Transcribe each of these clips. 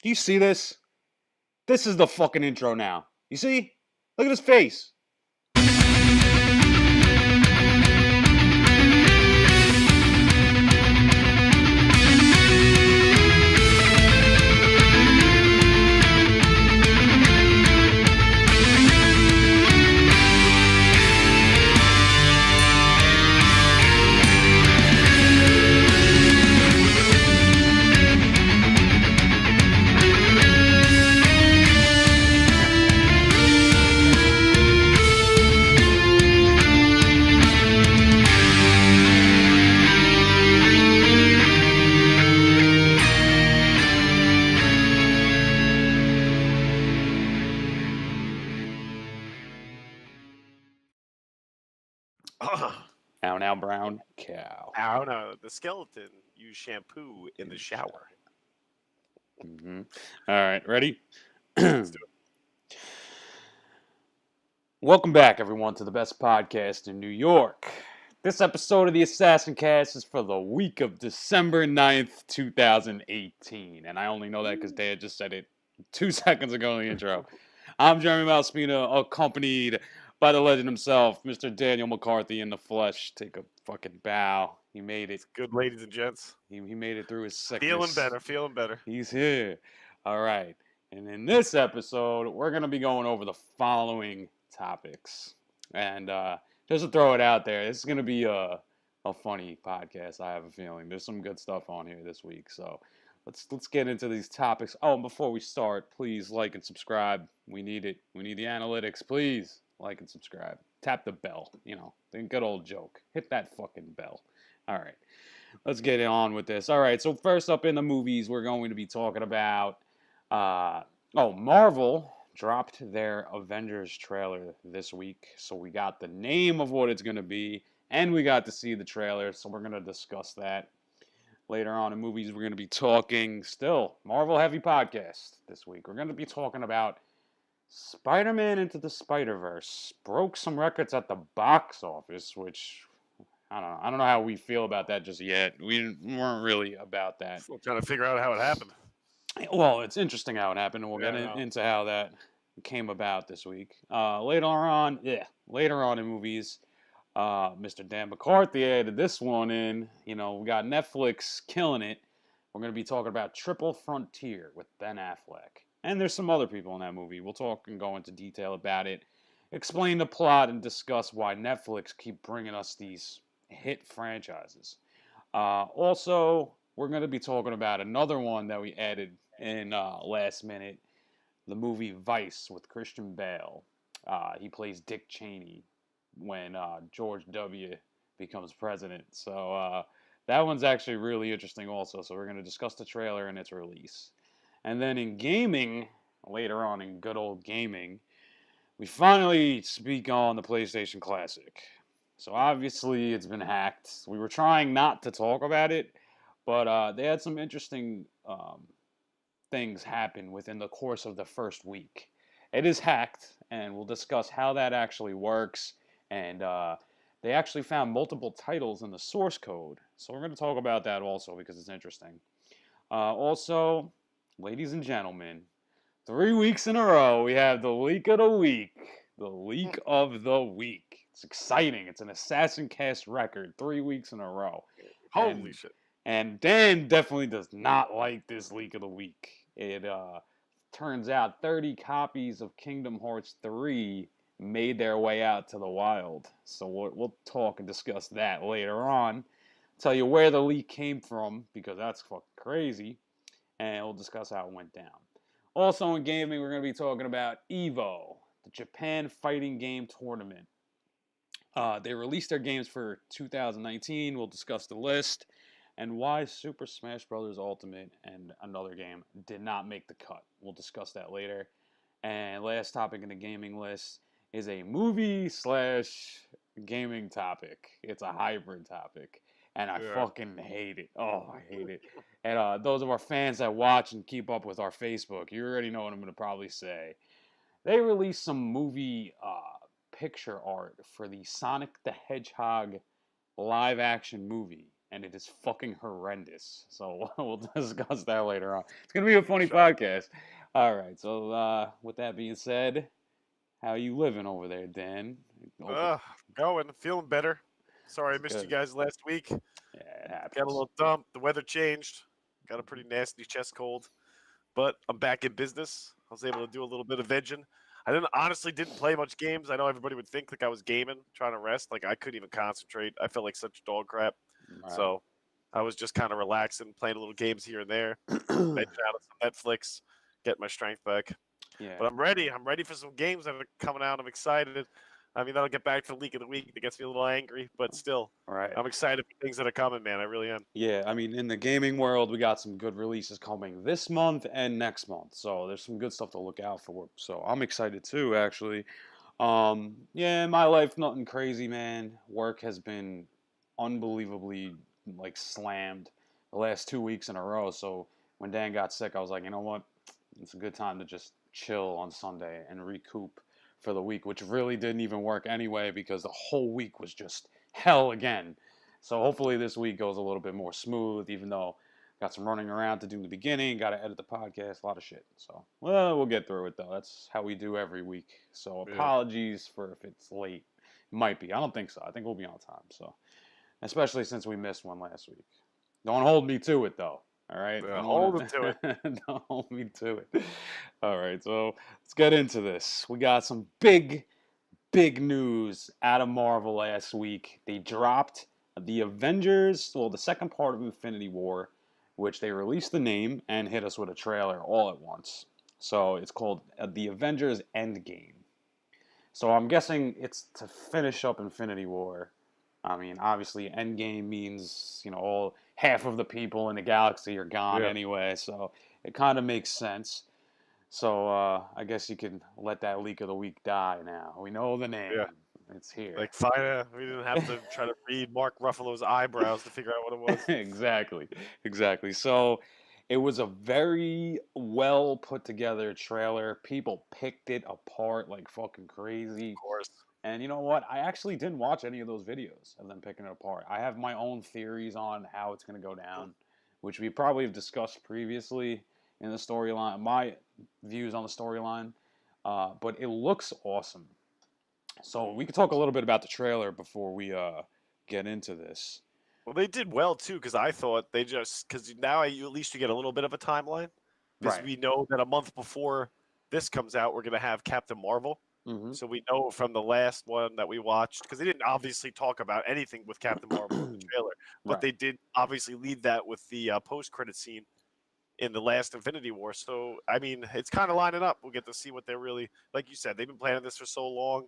Do you see this? This is the fucking intro now. You see? Look at his face. Now, brown cow. I don't know. The skeleton used shampoo in the shower. Mm-hmm. All right, ready? Let's do it. Welcome back, everyone, to the best podcast in New York. This episode of the Assassin Cast is for the week of December 9th, 2018. And I only know that because Dad just said it 2 seconds ago in the intro. I'm Jeremy Malspina, accompanied by the legend himself, Mr. Daniel McCarthy in the flesh. Take a fucking bow. He made it. Good, ladies and gents. He made it through his sickness. Feeling better. He's here. All right. And in this episode, we're going to be going over the following topics. And just to throw it out there, this is going to be a funny podcast, I have a feeling. There's some good stuff on here this week. So let's get into these topics. Oh, and before we start, please like and subscribe. We need it. We need the analytics. Please like and subscribe. Tap the bell. You know, the good old joke. Hit that fucking bell. All right. Let's get on with this. All right. So first up in the movies, we're going to be talking about Marvel dropped their Avengers trailer this week. So we got the name of what it's going to be, and we got to see the trailer. So we're going to discuss that later on in movies. We're going to be talking still Marvel heavy podcast this week. We're going to be talking about Spiderman Into the Spiderverse. Broke some records at the box office, which I don't know how we feel about that just yet. We weren't really about that. Still trying to figure out how it happened. Well, it's interesting how it happened, and we'll get into how that came about this week. Later on in movies, Mr. Dan McCarthy added this one in. You know, we got Netflix killing it. We're going to be talking about Tripple Frontier with Ben Affleck. And there's some other people in that movie. We'll talk and go into detail about it, explain the plot, and discuss why Netflix keep bringing us these hit franchises. Also, we're going to be talking about another one that we added in last minute, the movie Vice with Christian Bale. He plays Dick Cheney when George W. becomes president. So that one's actually really interesting also. So we're going to discuss the trailer and its release. And then in gaming, later on in good old gaming, we finally speak on the PlayStation Classic. So obviously it's been hacked. We were trying not to talk about it, but they had some interesting things happen within the course of the first week. It is hacked, and we'll discuss how that actually works. And they actually found multiple titles in the source code. So we're going to talk about that also because it's interesting. Also, ladies and gentlemen, 3 weeks in a row, we have the leak of the week. The leak of the week. It's exciting. It's an Assassin Cast record. 3 weeks in a row. Holy shit. And Dan definitely does not like this leak of the week. It turns out 30 copies of Kingdom Hearts 3 made their way out to the wild. So we'll talk and discuss that later on. Tell you where the leak came from, because that's fucking crazy. And we'll discuss how it went down. Also in gaming, we're going to be talking about EVO, the Japan Fighting Game Tournament. They released their games for 2019. We'll discuss the list and why Super Smash Bros. Ultimate and another game did not make the cut. We'll discuss that later. And last topic in the gaming list is a movie/gaming topic. It's a hybrid topic. And I fucking hate it. Oh, I hate it. And those of our fans that watch and keep up with our Facebook, you already know what I'm going to probably say. They released some movie picture art for the Sonic the Hedgehog live-action movie. and it is fucking horrendous. So we'll discuss that later on. It's gonna be a funny podcast. All right. So with that being said, how you living over there, Dan? Going, feeling better. Sorry I That's missed you good. guys last week. Yeah, it Got a happens. little dumped. The weather changed. Got a pretty nasty chest cold. But I'm back in business. I was able to do a little bit of vegging. I didn't play much games. I know everybody would think like I was gaming, trying to rest. Like I couldn't even concentrate. I felt like such dog crap. Right. So I was just kind of relaxing, playing little games here and there, vegging out of some Netflix, getting my strength back. Yeah. But I'm ready. I'm ready for some games that are coming out. I'm excited. I mean, that'll get back to the leak of the week. That gets me a little angry, but still, Right. I'm excited for things that are coming, man. I really am. Yeah, I mean, in the gaming world, we got some good releases coming this month and next month. So there's some good stuff to look out for. So I'm excited too, actually. Yeah, my life, nothing crazy, man. Work has been unbelievably like slammed the last 2 weeks in a row. So when Dan got sick, I was like, you know what? It's a good time to just chill on Sunday and recoup for the week, which really didn't even work anyway because the whole week was just hell again. So hopefully this week goes a little bit more smooth, even though got some running around to do in the beginning, got to edit the podcast, a lot of shit. So, well, we'll get through it though. That's how we do every week. So Yeah. apologies for if it's late. Might be. I don't think so. I think we'll be on time. So, especially since we missed one last week. Don't hold me to it though. All right. I don't Hold want them to it. don't hold me to it. All right. So let's get into this. We got some big news out of Marvel last week. They dropped the Avengers, well, the second part of Infinity War, which they released the name and hit us with a trailer all at once. So it's called the Avengers End Game. So I'm guessing it's to finish up Infinity War. I mean, obviously, Endgame means all half of the people in the galaxy are gone Yeah. anyway, so it kind of makes sense. So I guess you can let that leak of the week die now. We know the name. Yeah. It's here. Like, fine. We didn't have to try to read Mark Ruffalo's eyebrows to figure out what it was. Exactly. Exactly. So it was a very well put together trailer. People picked it apart like fucking Of crazy. course. And you know what? I actually didn't watch any of those videos of them picking it apart. I have my own theories on how it's going to go down, which we probably have discussed previously in the storyline, my views on the storyline. But it looks awesome. So we could talk a little bit about the trailer before we get into this. Well, they did well too, because I thought because now at least you get a little bit of a timeline, because Right. we know that a month before this comes out, we're gonna have Captain Marvel. Mm-hmm. So we know from the last one that we watched, because they didn't obviously talk about anything with Captain Marvel in the trailer, but Right. they did obviously lead that with the post-credit scene in the last Infinity War. So I mean, it's kind of lining up. We'll get to see what they're really, like you said, they've been planning this for so long.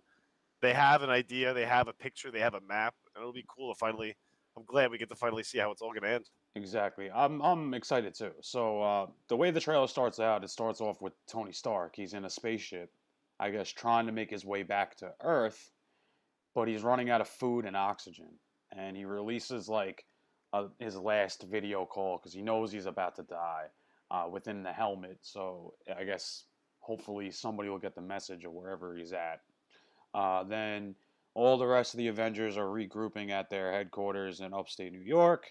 They have an idea, they have a picture, they have a map, and it'll be cool to finally. I'm glad we get to finally see how it's all going to end. Exactly. I'm excited too. So the way the trailer starts out, it starts off with Tony Stark. He's in a spaceship, I guess, trying to make his way back to Earth, but he's running out of food and oxygen, and he releases like his last video call because he knows he's about to die within the helmet. So I guess hopefully somebody will get the message of wherever he's at. Then all the rest of the Avengers are regrouping at their headquarters in upstate New York.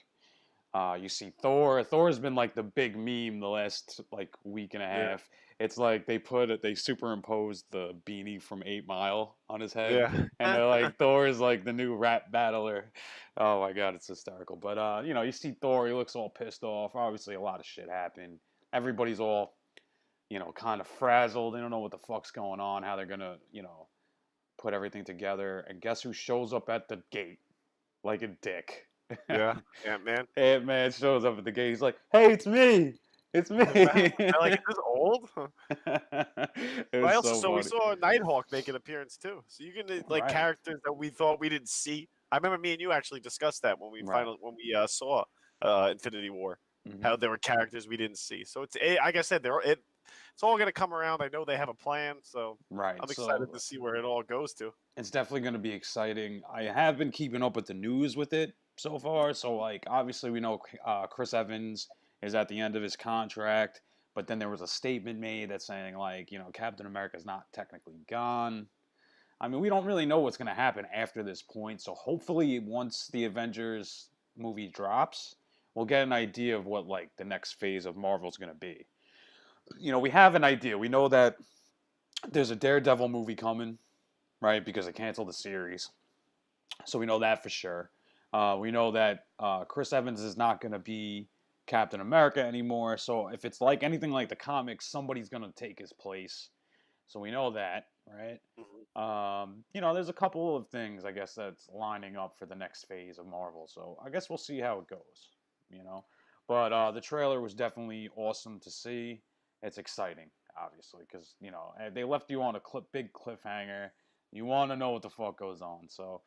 You see Thor. Thor's been like the big meme the last like week and a Yeah, half. It's like they superimposed the beanie from 8 Mile on his head, yeah, and they're like Thor is like the new rap battler. Oh my god, it's hysterical. But you see Thor. He looks all pissed off. Obviously, a lot of shit happened. Everybody's all kind of frazzled. They don't know what the fuck's going on. How they're gonna put everything together. And guess who shows up at the gate like a dick? yeah, man. Ant-Man shows up at the gate. He's like, "Hey, it's me. It's me." They're like, is this old? It I was also so saw we funny. saw Nighthawk make an appearance too. So you can like Right, characters that we thought we didn't see. I remember me and you actually discussed that right. when we saw Infinity War, Hmm. how there were characters we didn't see. So it's like I said, it's all gonna come around. I know they have a plan, so Right. I'm excited to So see where it all goes to. it's definitely going to be exciting. I have been keeping up with the news with it so far. So like, obviously, we know Chris Evans is at the end of his contract, but then there was a statement made that's saying like, Captain America's not technically gone. I mean, we don't really know what's going to happen after this point. So hopefully, once the Avengers movie drops, we'll get an idea of what like the next phase of Marvel's gonna be. We have an idea. We know that there's a Daredevil movie coming, right? Because they canceled the series, so we know that for sure. We know that Chris Evans is not gonna be Captain America anymore. So if it's like anything like the comics, somebody's gonna take his place. So we know that, right? There's a couple of things I guess that's lining up for the next phase of Marvel. So I guess we'll see how it goes. But the trailer was definitely awesome to see. It's exciting, obviously, because they left you on a big cliffhanger. You want to know what the fuck goes on. So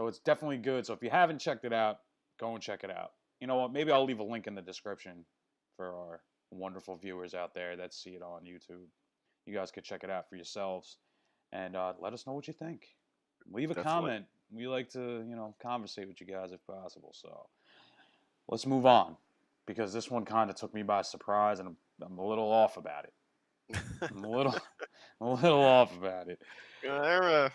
it's definitely good. So if you haven't checked it out, go and check it out. You know what? Maybe I'll leave a link in the description for our wonderful viewers out there that see it on YouTube. You guys could check it out for yourselves and let us know what you think. Leave a comment. We like to, conversate with you guys if possible. So let's move on because this one kind of took me by surprise and I'm a little off about it. I'm a little off about it. I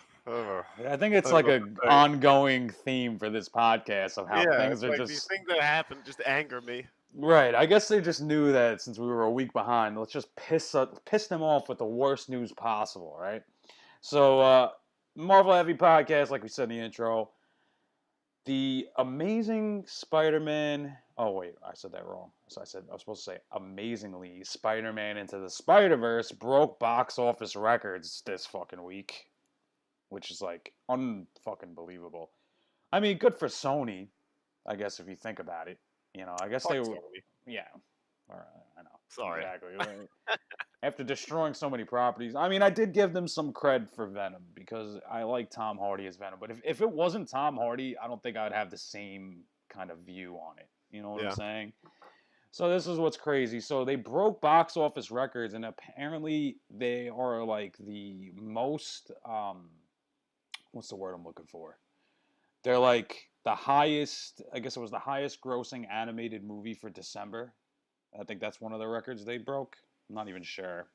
think it's like an ongoing theme for this podcast of how things are just... these things that happen just anger me. Right. I guess they just knew that since we were a week behind, let's just piss them off with the worst news possible, right? So, Marvel Heavy Podcast, like we said in the intro, the Amazing Spider-Man... Oh, wait, I said that wrong. So I was supposed to say Amazingly Spider-Man Into the Spiderverse broke box office records this fucking week, which is like unfucking believable. I mean, good for Sony, I guess, if you think about it. I guess they were... Sony. Yeah. All right, I know. Sorry. Exactly. After destroying so many properties. I mean, I did give them some cred for Venom because I like Tom Hardy as Venom. But if it wasn't Tom Hardy, I don't think I'd have the same kind of view on it. You know what I'm saying? So this is what's crazy. So they broke box office records, and apparently they are like the most... what's the word I'm looking for? They're like the highest... I guess it was the highest grossing animated movie for December. I think that's one of the records they broke. I'm not even sure.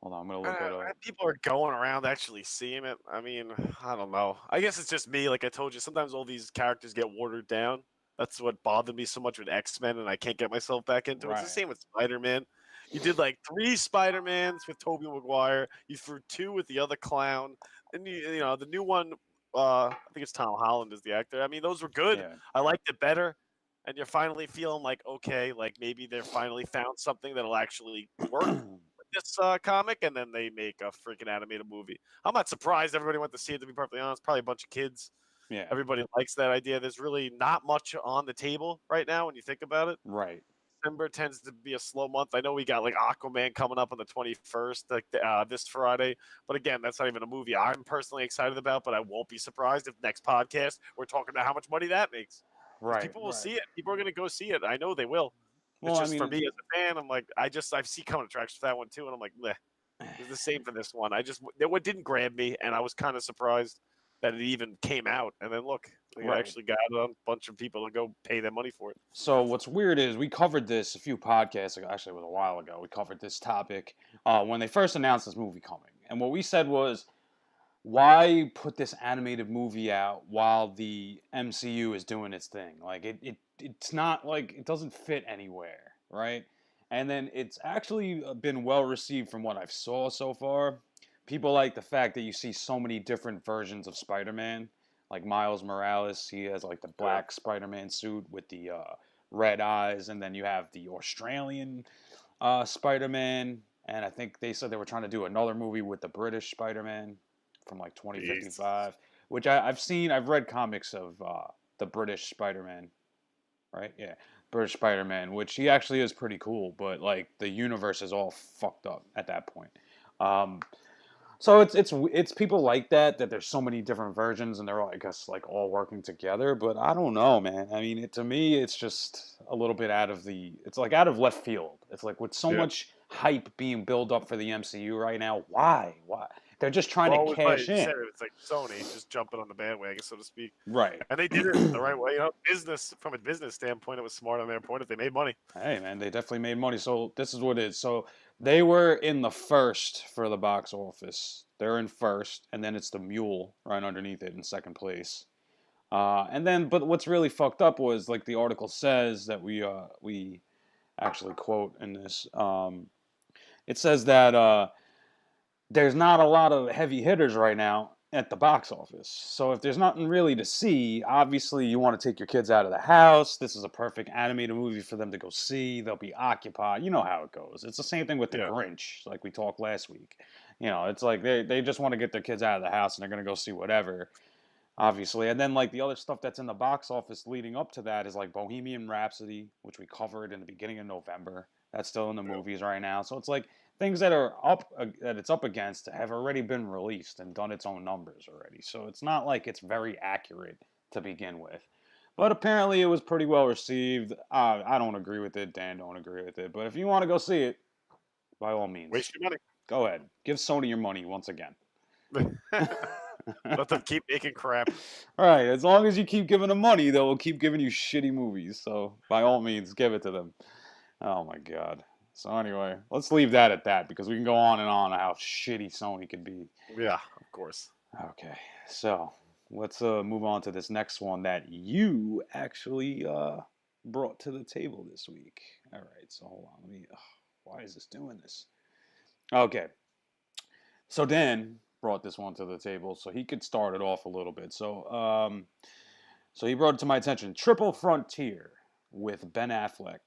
Hold on, I'm going to look it up. People are going around actually seeing it. I mean, I don't know. I guess it's just me. Like I told you, sometimes all these characters get watered down. That's what bothered me so much with X-Men, and I can't get myself back into it. It's the same with Spider-Man. You did like 3 Spider-Mans with Tobey Maguire. You threw 2 with the other clown. And, the new one, I think it's Tom Holland is the actor. I mean, those were good. Yeah. I liked it better. And you're finally feeling like, okay, like maybe they're finally found something that'll actually work with this comic, and then they make a freaking animated movie. I'm not surprised everybody went to see it, to be perfectly honest. Probably a bunch of kids. Yeah. Everybody likes that idea. There's really not much on the table right now when you think about it. Right. December tends to be a slow month. I know we got like Aquaman coming up on the 21st, like this Friday. But again, that's not even a movie I'm personally excited about, but I won't be surprised if next podcast we're talking about how much money that makes. Right. People will see it. People are going to go see it. I know they will. It's just for me as a fan, I'm like, I see coming attractions for that one too, and I'm like, meh. It's the same for this one. What didn't grab me, and I was kind of surprised that it even came out. And then look, we actually got a bunch of people to go pay their money for it. So what's weird is we covered this a few podcasts ago. Actually, it was a while ago. We covered this topic when they first announced this movie coming, and what we said was, why put this animated movie out while the MCU is doing its thing? Like, it's not like it doesn't fit anywhere, right? And then it's actually been well received from what I've saw so far. People like the fact that you see so many different versions of Spider-Man. Like Miles Morales, he has like the black Spider-Man suit with the red eyes, and then you have the Australian Spider-Man, and I think they said they were trying to do another movie with the British Spider-Man from like 2055, which I've read comics of the British Spider-Man, right? Yeah, British Spider-Man, which he actually is pretty cool, but like the universe is all fucked up at that point. So it's people like that there's so many different versions and they're all, I guess, like all working together, but I don't know, man. I mean, to me, it's just a little bit it's like out of left field. It's like with so much hype being built up for the MCU right now, why? They're just trying to cash in. It's like Sony just jumping on the bandwagon, so to speak. Right. And they did it the right way. From a business standpoint, it was smart on their point if they made money. Hey, man, they definitely made money. So this is what it is. So they were in the first for the box office. They're in first, and then it's the Mule right underneath it in second place. And then, but what's really fucked up was like the article says that we actually quote in this. It says that there's not a lot of heavy hitters right now at the box office. So if there's nothing really to see, obviously you want to take your kids out of the house. This is a perfect animated movie for them to go see. They'll be occupied. You know how it goes. It's the same thing with The Grinch, like we talked last week. You know, it's like they just want to get their kids out of the house and they're going to go see whatever, obviously. And then like the other stuff that's in the box office leading up to that is like Bohemian Rhapsody, which we covered in the beginning of November. That's still in the movies right now. So it's like things that are up that it's up against have already been released and done its own numbers already. So it's not like it's very accurate to begin with. But apparently it was pretty well received. I don't agree with it. Dan don't agree with it. But if you want to go see it, by all means, waste your money. Go ahead. Give Sony your money once again. Let them keep making crap. All right. As long as you keep giving them money, they will keep giving you shitty movies. So by all means, give it to them. Oh my God. So anyway, let's leave that at that because we can go on and on how shitty Sony could be. Yeah, of course. Okay, so let's move on to this next one that you actually brought to the table this week. All right, so hold on. Let me. Why is this doing this? Okay, so Dan brought this one to the table, so he could start it off a little bit. So, so he brought it to my attention. Triple Frontier with Ben Affleck.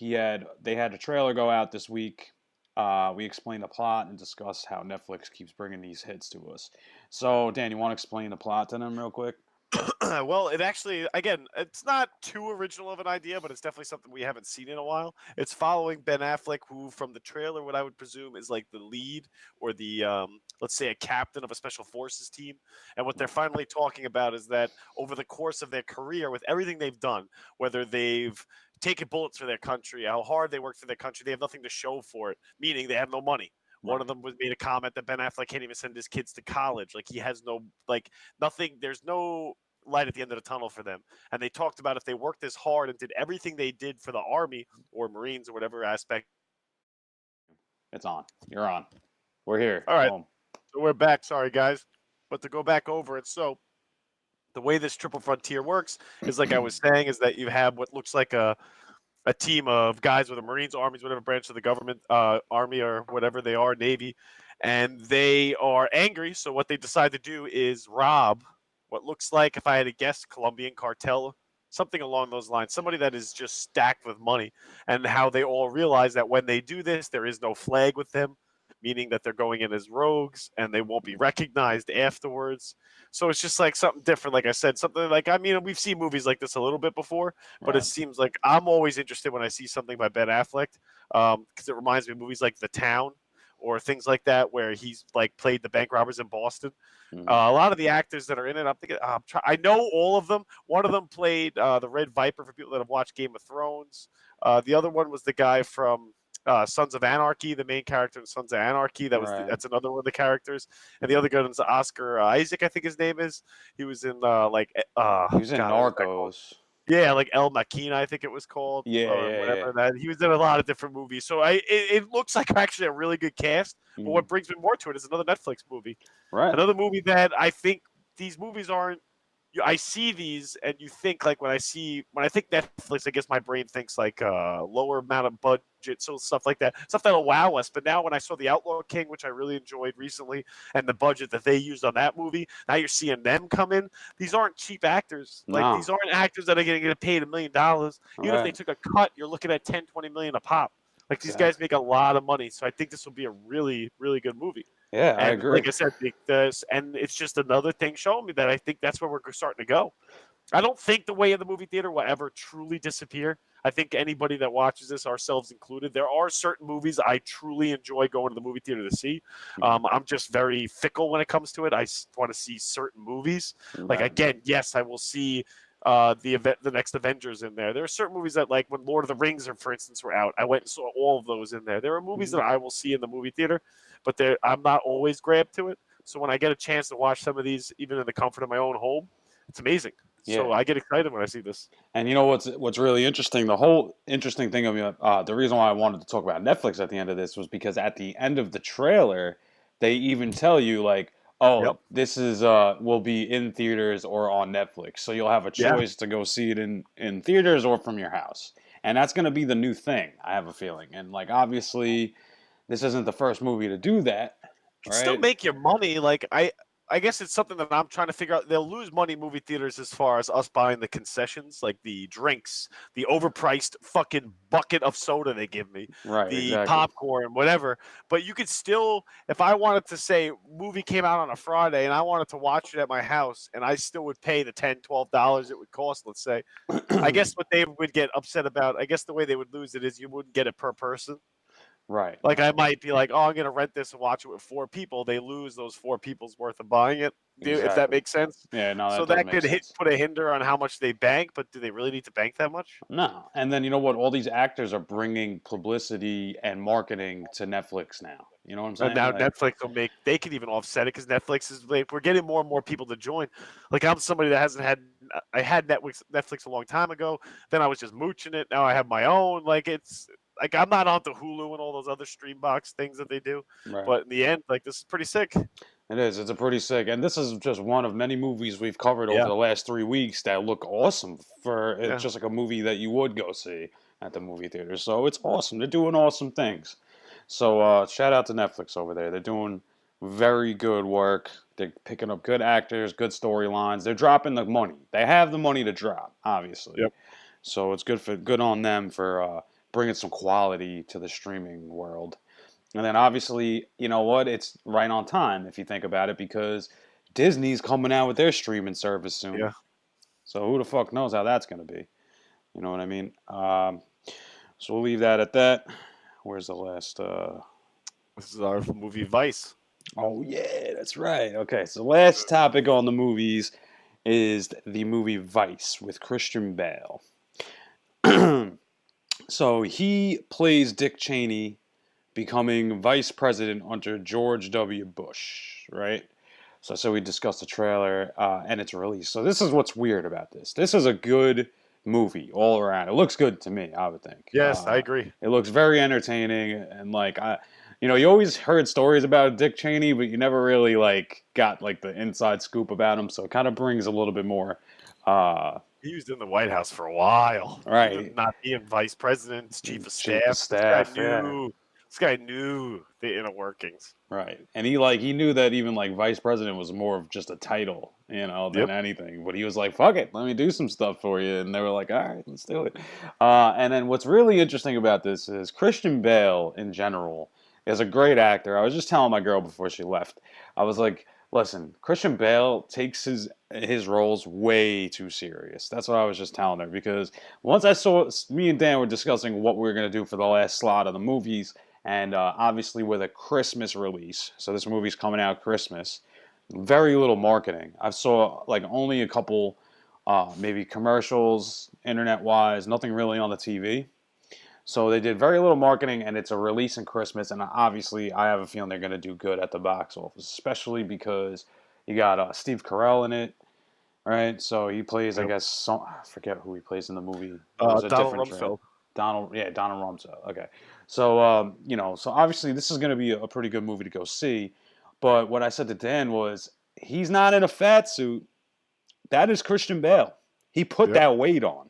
They had a trailer go out this week. We explained the plot and discussed how Netflix keeps bringing these hits to us. So, Dan, you want to explain the plot to them real quick? Well, it actually, again, it's not too original of an idea, but it's definitely something we haven't seen in a while. It's following Ben Affleck, who, from the trailer, what I would presume is like the lead or the, let's say, a captain of a special forces team. And what they're finally talking about is that over the course of their career, with everything they've done, whether they've taken bullets for their country, how hard they worked for their country, they have nothing to show for it, meaning they have no money. One of them made a comment that Ben Affleck can't even send his kids to college. Like, he has no, like, nothing. There's no light at the end of the tunnel for them. And they talked about if they worked this hard and did everything they did for the Army or Marines or whatever aspect. It's on. You're on. We're here. All right. So we're back. Sorry, guys. But to go back over it, so the way this Triple Frontier works is, like I was saying, is that you have what looks like a team of guys with the Marines, Armies, whatever branch of the government, Army or whatever they are, Navy, and they are angry. So what they decide to do is rob what looks like, if I had to guess, Colombian cartel, something along those lines, somebody that is just stacked with money, and how they all realize that when they do this, there is no flag with them, meaning that they're going in as rogues and they won't be recognized afterwards. So it's just like something different. Like I said, something like, I mean, we've seen movies like this a little bit before, but It seems like I'm always interested when I see something by Ben Affleck, because it reminds me of movies like The Town or things like that, where he's like played the bank robbers in Boston. A lot of the actors that are in it, I'm thinking, I know all of them. One of them played the Red Viper for people that have watched Game of Thrones. The other one was the guy from Sons of Anarchy, the main character in Sons of Anarchy. That's another one of the characters. And the other guy is Oscar Isaac, I think his name is. He was in he was in Narcos. Yeah, like El Maquina, I think it was called. Yeah. That. He was in a lot of different movies. So it looks like actually a really good cast. But what brings me more to it is another Netflix movie. Right. Another movie that I think these movies aren't. I see these and you think like when I think Netflix, I guess my brain thinks like lower amount of budget, so stuff like that, stuff that'll wow us. But now when I saw The Outlaw King, which I really enjoyed recently, and the budget that they used on that movie, now you're seeing them come in. These aren't cheap actors. Like these aren't actors that are going to get paid $1 million. Even if they took a cut, you're looking at 10, 20 million a pop. Like these guys make a lot of money. So I think this will be a really, really good movie. Yeah, I agree. Like I said, and it's just another thing showing me that I think that's where we're starting to go. I don't think the way of the movie theater will ever truly disappear. I think anybody that watches this, ourselves included, there are certain movies I truly enjoy going to the movie theater to see. I'm just very fickle when it comes to it. I want to see certain movies. Like, again, yes, I will see the next Avengers in there. There are certain movies that, like when Lord of the Rings, for instance, were out, I went and saw all of those in there. There are movies that I will see in the movie theater, but I'm not always grabbed to it. So when I get a chance to watch some of these, even in the comfort of my own home, it's amazing. Yeah. So I get excited when I see this. And you know what's really interesting? The whole interesting thing of the reason why I wanted to talk about Netflix at the end of this was because at the end of the trailer, they even tell you like, Oh, Yep. this is will be in theaters or on Netflix. So you'll have a Yeah. choice to go see it in theaters or from your house. And that's going to be the new thing, I have a feeling. And like obviously this isn't the first movie to do that, Can still right? make your money. Like I guess it's something that I'm trying to figure out. They'll lose money movie theaters as far as us buying the concessions, like the drinks, the overpriced fucking bucket of soda they give me, Right, the exactly. popcorn, whatever. But you could still, if I wanted to say movie came out on a Friday and I wanted to watch it at my house, and I still would pay the $10, $12 it would cost, let's say. I guess what they would get upset about, I guess the way they would lose it is you wouldn't get it per person. Right. Like I might be like, oh, I'm gonna rent this and watch it with 4 people. They lose those 4 people's worth of buying it. If that Exactly. makes sense. Yeah, no, So that does that make could sense. put a hinder on how much they bank. But do they really need to bank that much? No. And then you know what? All these actors are bringing publicity and marketing to Netflix now. You know what I'm And saying? now Like, Netflix will make. They can even offset it because Netflix is. Like, we're getting more and more people to join. Like I'm somebody that hasn't had. I had Netflix a long time ago. Then I was just mooching it. Now I have my own. Like it's like I'm not onto Hulu and all those other stream box things that they do. right. But in the end, like this is pretty sick. It is. It's a pretty sick, and this is just one of many movies we've covered over Yeah. the last 3 weeks that look awesome. For it's Yeah. just like a movie that you would go see at the movie theater. So it's awesome. They're doing awesome things. So shout out to Netflix over there. They're doing very good work. They're picking up good actors, good storylines. They're dropping the money. They have the money to drop, obviously. Yep. So it's good on them for bringing some quality to the streaming world. And then obviously, you know what? It's right on time if you think about it because Disney's coming out with their streaming service soon. Yeah. So who the fuck knows how that's going to be? You know what I mean? So we'll leave that at that. Where's the last? This is our movie Vice. Oh yeah, that's right. Okay, so the last topic on the movies is the movie Vice with Christian Bale. So he plays Dick Cheney becoming vice president under George W. Bush, right? So we discussed the trailer and its release. So this is what's weird about this. This is a good movie all around. It looks good to me, I would think. Yes, I agree. It looks very entertaining and like you always heard stories about Dick Cheney, but you never really like got like the inside scoop about him. So it kind of brings a little bit more. He was in the White House for a while. Right. Even not being vice president, chief of Chief staff. of staff, yeah. This guy knew the inner workings. Right. And he knew that even like vice president was more of just a title, than anything. But he was like, fuck it, let me do some stuff for you. And they were like, all right, let's do it. And then what's really interesting about this is Christian Bale in general is a great actor. I was just telling my girl before she left. I was like, listen, Christian Bale takes his roles way too serious. That's what I was just telling her because once me and Dan were discussing what we were going to do for the last slot of the movies, and obviously with a Christmas release, so this movie's coming out Christmas, very little marketing. I saw like only a couple, maybe commercials, internet-wise, nothing really on the TV. So they did very little marketing, and it's a release in Christmas, and obviously I have a feeling they're going to do good at the box office, especially because you got Steve Carell in it, right? So he plays, I guess, I forget who he plays in the movie. Donald Rumsfeld. Donald Rumsfeld. Okay, so so obviously this is going to be a pretty good movie to go see. But what I said to Dan was, he's not in a fat suit. That is Christian Bale. He put that weight on.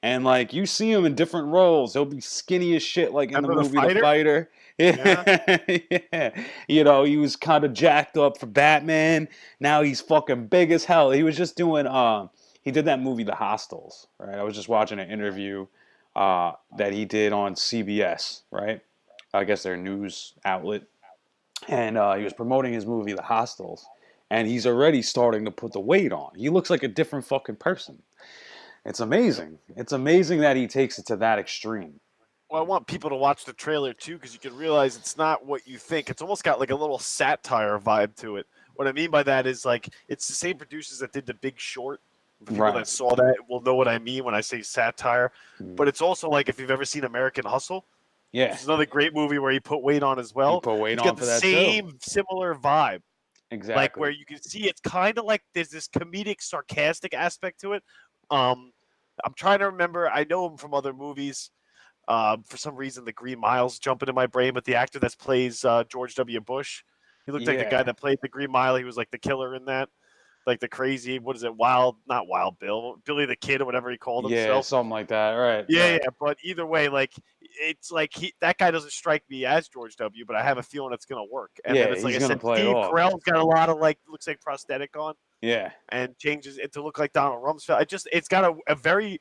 And like you see him in different roles, he'll be skinny as shit, like in the movie The Fighter. Yeah. Yeah. He was kind of jacked up for Batman. Now he's fucking big as hell. He was just doing he did that movie The Hostiles, right? I was just watching an interview that he did on CBS, right? I guess their news outlet. And he was promoting his movie The Hostiles. And he's already starting to put the weight on. He looks like a different fucking person. It's amazing. It's amazing that he takes it to that extreme. Well, I want people to watch the trailer too, because you can realize it's not what you think. It's almost got like a little satire vibe to it. What I mean by that is like it's the same producers that did The Big Short. The people that saw that will know what I mean when I say satire. But it's also like if you've ever seen American Hustle. Yeah. It's another great movie where he put weight on as well. He put weight on for that too. Same similar vibe. Exactly. Like where you can see it's kind of like there's this comedic, sarcastic aspect to it. I'm trying to remember. I know him from other movies. For some reason, The Green Mile's jumping in my brain, but the actor that plays George W. Bush, He looked like the guy that played the Green Mile. He was like the killer in that. Like the crazy, what is it? Not Wild Bill, Billy the Kid or whatever he called himself. Yeah, something like that. Right. Yeah, right. yeah. But either way, like it's like that guy doesn't strike me as George W. But I have a feeling it's gonna work. And then it's like I said, Steve Carell's got a lot of like looks like prosthetic on. Yeah. And changes it to look like Donald Rumsfeld. It's got a very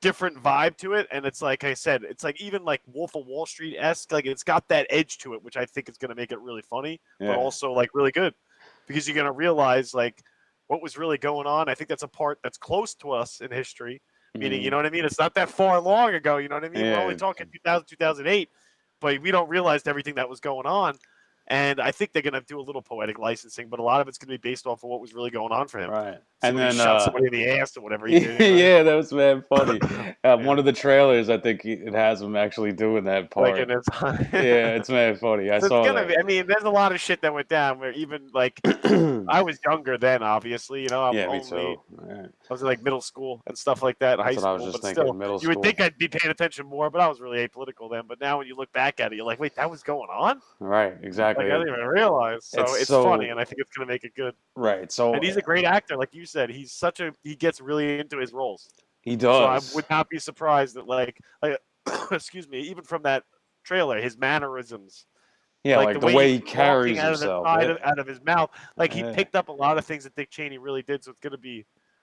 different vibe to it, and it's like I said, it's like even like Wolf of Wall Street esque. Like it's got that edge to it, which I think is gonna make it really funny, but also like really good because you're gonna realize like what was really going on. I think that's a part that's close to us in history. Meaning, you know what I mean? It's not that far long ago, you know what I mean? We're only talking 2000, 2008, but we don't realize everything that was going on. And I think they're going to do a little poetic licensing, but a lot of it's going to be based off of what was really going on for him. Right. And then shot somebody in the ass or whatever he did. Yeah, that was man funny. One of the trailers, I think it has him actually doing that part. Like yeah, it's man funny. I saw that. I mean, there's a lot of shit that went down where even like I was younger then, obviously. You know, me too. I was in like middle school and stuff like that. That's high school, I was just but thinking. Still, middle you school. would think I'd be paying attention more, but I was really apolitical then. But now when you look back at it, you're like, wait, that was going on? Right, exactly. Like, I didn't even realize. So it's funny, and I think it's going to make it good. Right. So, and he's a great actor, like you said. He gets really into his roles. He does. So I would not be surprised that like excuse me, even from that trailer, his mannerisms. Yeah, like the way he carries himself out of his mouth. Like he picked up a lot of things that Dick Cheney really did. So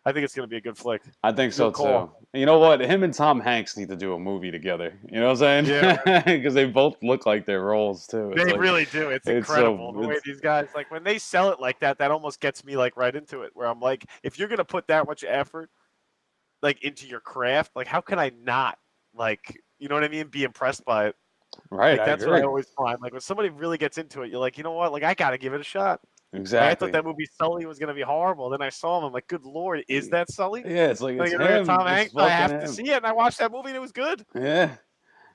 I think it's gonna be a good flick. I think so too. You know what? Him and Tom Hanks need to do a movie together. You know what I'm saying? Yeah. Because they both look like their roles too. They really do. It's incredible the way these guys like when they sell it like that. That almost gets me like right into it. Where I'm like, if you're gonna put that much effort like into your craft, like how can I not like you know what I mean? Be impressed by it. Right. Like, that's what I always find. Like when somebody really gets into it, you're like, you know what? Like I gotta give it a shot. Exactly. Like, I thought that movie Sully was gonna be horrible. Then I saw him. I'm like, good lord, is that Sully? Yeah, it's like it's him. Tom Hanks. I have to see it. And I watched that movie and it was good. Yeah,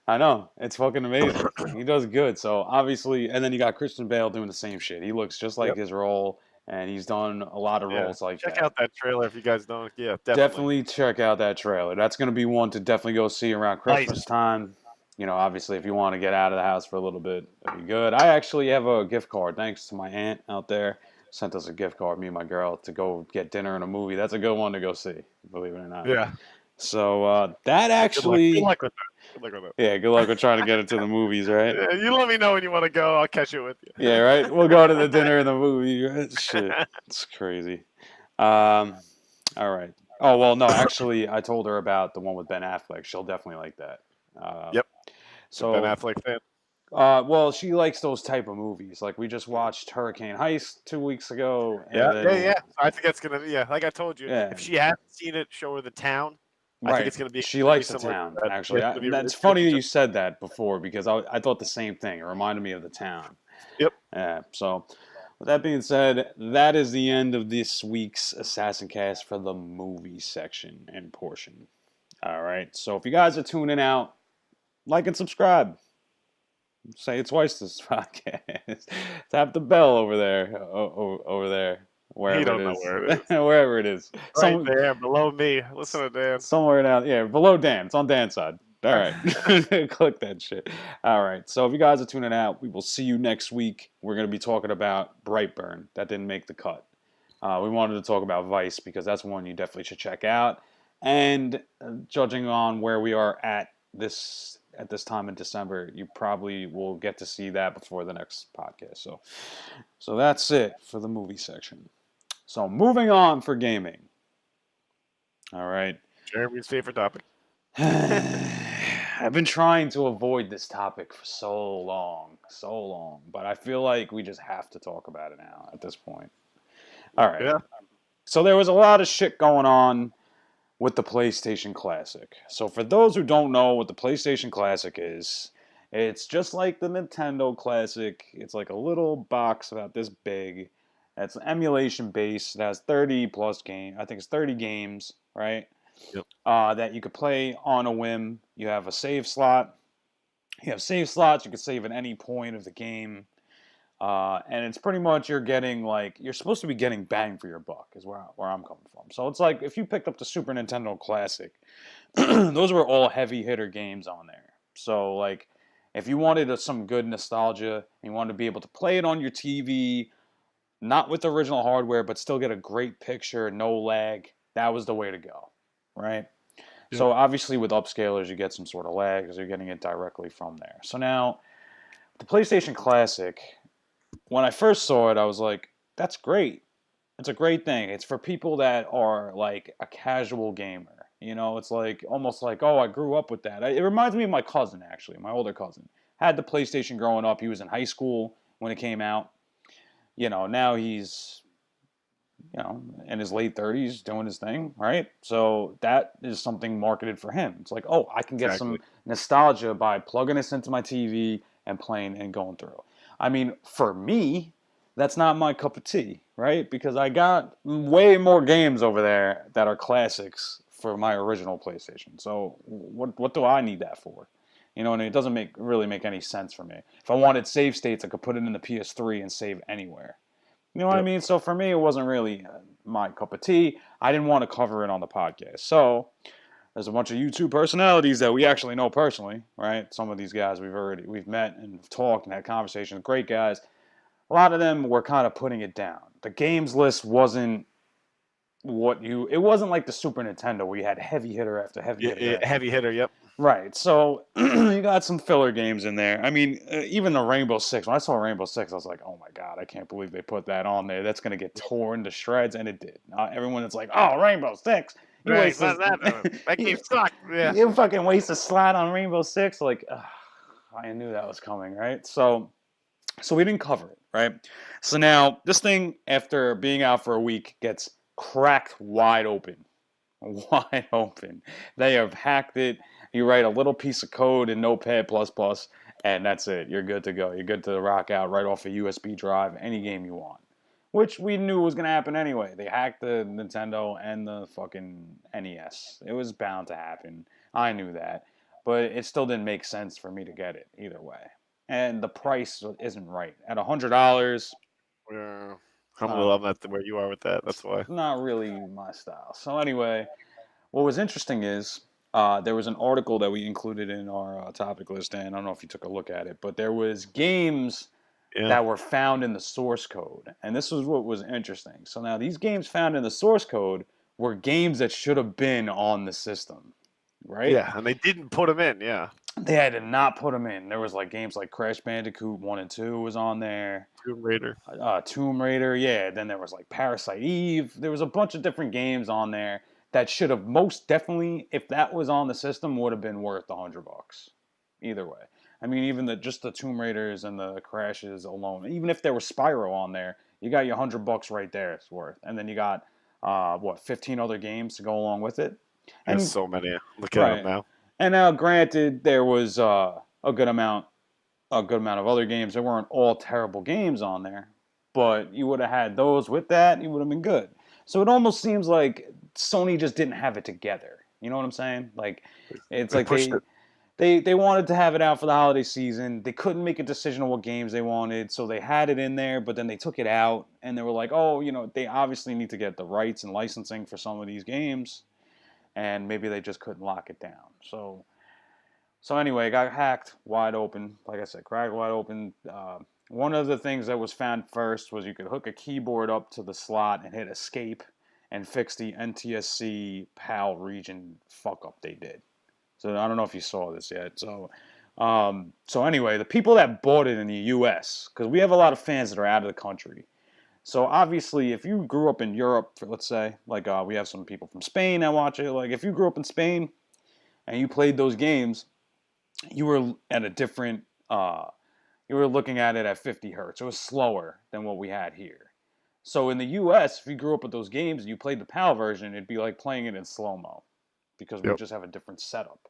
I know. It's fucking amazing. He does good. So obviously, and then you got Christian Bale doing the same shit. He looks just like his role, and he's done a lot of roles like that. Check out that trailer if you guys don't. Yeah, definitely check out that trailer. That's gonna be one to definitely go see around Christmas time. You know, obviously, if you want to get out of the house for a little bit, that'd be good. I actually have a gift card, thanks to my aunt out there. Sent us a gift card, me and my girl, to go get dinner and a movie. That's a good one to go see, believe it or not. Yeah. So that actually. Good luck with that. Good luck with that. Yeah, good luck with trying to get into the movies, right? Yeah, you let me know when you want to go. I'll catch it with you. Yeah, right. We'll go to the dinner and the movie. Right? Shit, it's crazy. All right. Oh well, no. Actually, I told her about the one with Ben Affleck. She'll definitely like that. Yep. So Ben Affleck fan. Well, she likes those type of movies. Like we just watched Hurricane Heist 2 weeks ago. Yeah. I think it's gonna be like I told you. Yeah. If she hasn't seen it, show her The Town. I think it's gonna be. She likes The Town. Actually, that's funny that you said that before because I thought the same thing. It reminded me of The Town. Yep. Yeah. So, with that being said, that is the end of this week's Assassin Cast for the movie section and portion. All right. So if you guys are tuning out, like and subscribe. Say it twice this podcast. Tap the bell over there. Over there. Wherever you don't it know is. where it is. Wherever it is. Right there, below me. Listen to Dan. Somewhere down. Yeah, below Dan. It's on Dan's side. All right. Click that shit. All right. So if you guys are tuning out, we will see you next week. We're going to be talking about Brightburn. That didn't make the cut. We wanted to talk about Vice because that's one you definitely should check out. And judging on where we are at this time in December, you probably will get to see that before the next podcast. So that's it for the movie section. So moving on for gaming. All right. Jeremy's favorite topic. I've been trying to avoid this topic for so long, but I feel like we just have to talk about it now at this point. All right. Yeah. So there was a lot of shit going on with the PlayStation Classic. So for those who don't know what the PlayStation Classic is, it's just like the Nintendo Classic. It's like a little box about this big. It's emulation based. It has 30 plus games. I think it's 30 games, right? Yep. That you could play on a whim. You have a save slot. You have save slots. You can save at any point of the game. And it's pretty much you're supposed to be getting bang for your buck is where I'm coming from. So it's like if you picked up the Super Nintendo Classic, those were all heavy hitter games on there. So like If you wanted some good nostalgia and you wanted to be able to play it on your TV, not with the original hardware, but still get a great picture, no lag, that was the way to go, right? Yep. So obviously with upscalers, you get some sort of lag because you're getting it directly from there. So now, the PlayStation Classic, when I first saw it, I was like, that's great. It's a great thing. It's for people that are like a casual gamer. You know, it's like almost like, oh, I grew up with that. It reminds me of my cousin, actually, my older cousin. Had the PlayStation growing up. He was in high school when it came out. You know, now he's, in his late 30s doing his thing, right? So that is something marketed for him. It's like, oh, I can get some nostalgia by plugging this into my TV and playing and going through. I mean, for me, that's not my cup of tea, right? Because I got way more games over there that are classics for my original PlayStation. So what do I need that for? You know, and it doesn't really make any sense for me. If I wanted save states, I could put it in the PS3 and save anywhere. You know what I mean? So for me, it wasn't really my cup of tea. I didn't want to cover it on the podcast. So there's a bunch of YouTube personalities that we actually know personally, right? Some of these guys we've met and talked and had conversations. Great guys. A lot of them were kind of putting it down. The games list wasn't it wasn't like the Super Nintendo where you had heavy hitter after heavy hitter. Heavy hitter, yep. Right. So you got some filler games in there. I mean, even the Rainbow Six. When I saw Rainbow Six, I was like, oh my God, I can't believe they put that on there. That's going to get torn to shreds. And it did. Everyone that's like, oh, Rainbow Six. You right, that game sucked. Yeah. You fucking waste a slot on Rainbow Six. Like, I knew that was coming, right? So we didn't cover it, right? So now this thing, after being out for a week, gets cracked wide open. Wide open. They have hacked it. You write a little piece of code in Notepad++, and that's it. You're good to go. You're good to rock out right off a USB drive, any game you want. Which we knew was going to happen anyway. They hacked the Nintendo and the fucking NES. It was bound to happen. I knew that. But it still didn't make sense for me to get it either way. And the price isn't right. At $100... Yeah. I'm not where you are with that. That's why. Not really my style. So anyway, what was interesting is there was an article that we included in our topic list, and I don't know if you took a look at it, but there was games that were found in the source code. And this was what was interesting. So now these games found in the source code were games that should have been on the system, right? Yeah, and they didn't put them in, yeah. They had to not put them in. There was like games like Crash Bandicoot 1 and 2 was on there. Tomb Raider, yeah. Then there was like Parasite Eve. There was a bunch of different games on there that should have most definitely, if that was on the system, would have been worth $100. Either way. I mean, even just the Tomb Raiders and the Crashes alone, even if there was Spyro on there, you got your $100 right there. It's worth. And then you got 15 other games to go along with it. And there's so many. Look at them now. And now, granted, there was a good amount of other games. There weren't all terrible games on there, but you would have had those with that. You would have been good. So it almost seems like Sony just didn't have it together. You know what I'm saying? Like it's like they wanted to have it out for the holiday season. They couldn't make a decision on what games they wanted, so they had it in there, but then they took it out, and they were like, oh, they obviously need to get the rights and licensing for some of these games. And maybe they just couldn't lock it down. So anyway, it got hacked wide open. Like I said, cracked wide open. One of the things that was found first was you could hook a keyboard up to the slot and hit escape and fix the NTSC PAL region fuck up they did. So I don't know if you saw this yet. So anyway, the people that bought it in the U.S., because we have a lot of fans that are out of the country. So obviously, if you grew up in Europe, let's say, like we have some people from Spain that watch it. Like if you grew up in Spain and you played those games, you were at a different. You were looking at it at 50 hertz. It was slower than what we had here. So in the U.S., if you grew up with those games and you played the PAL version, it'd be like playing it in slow-mo because we just have a different setup.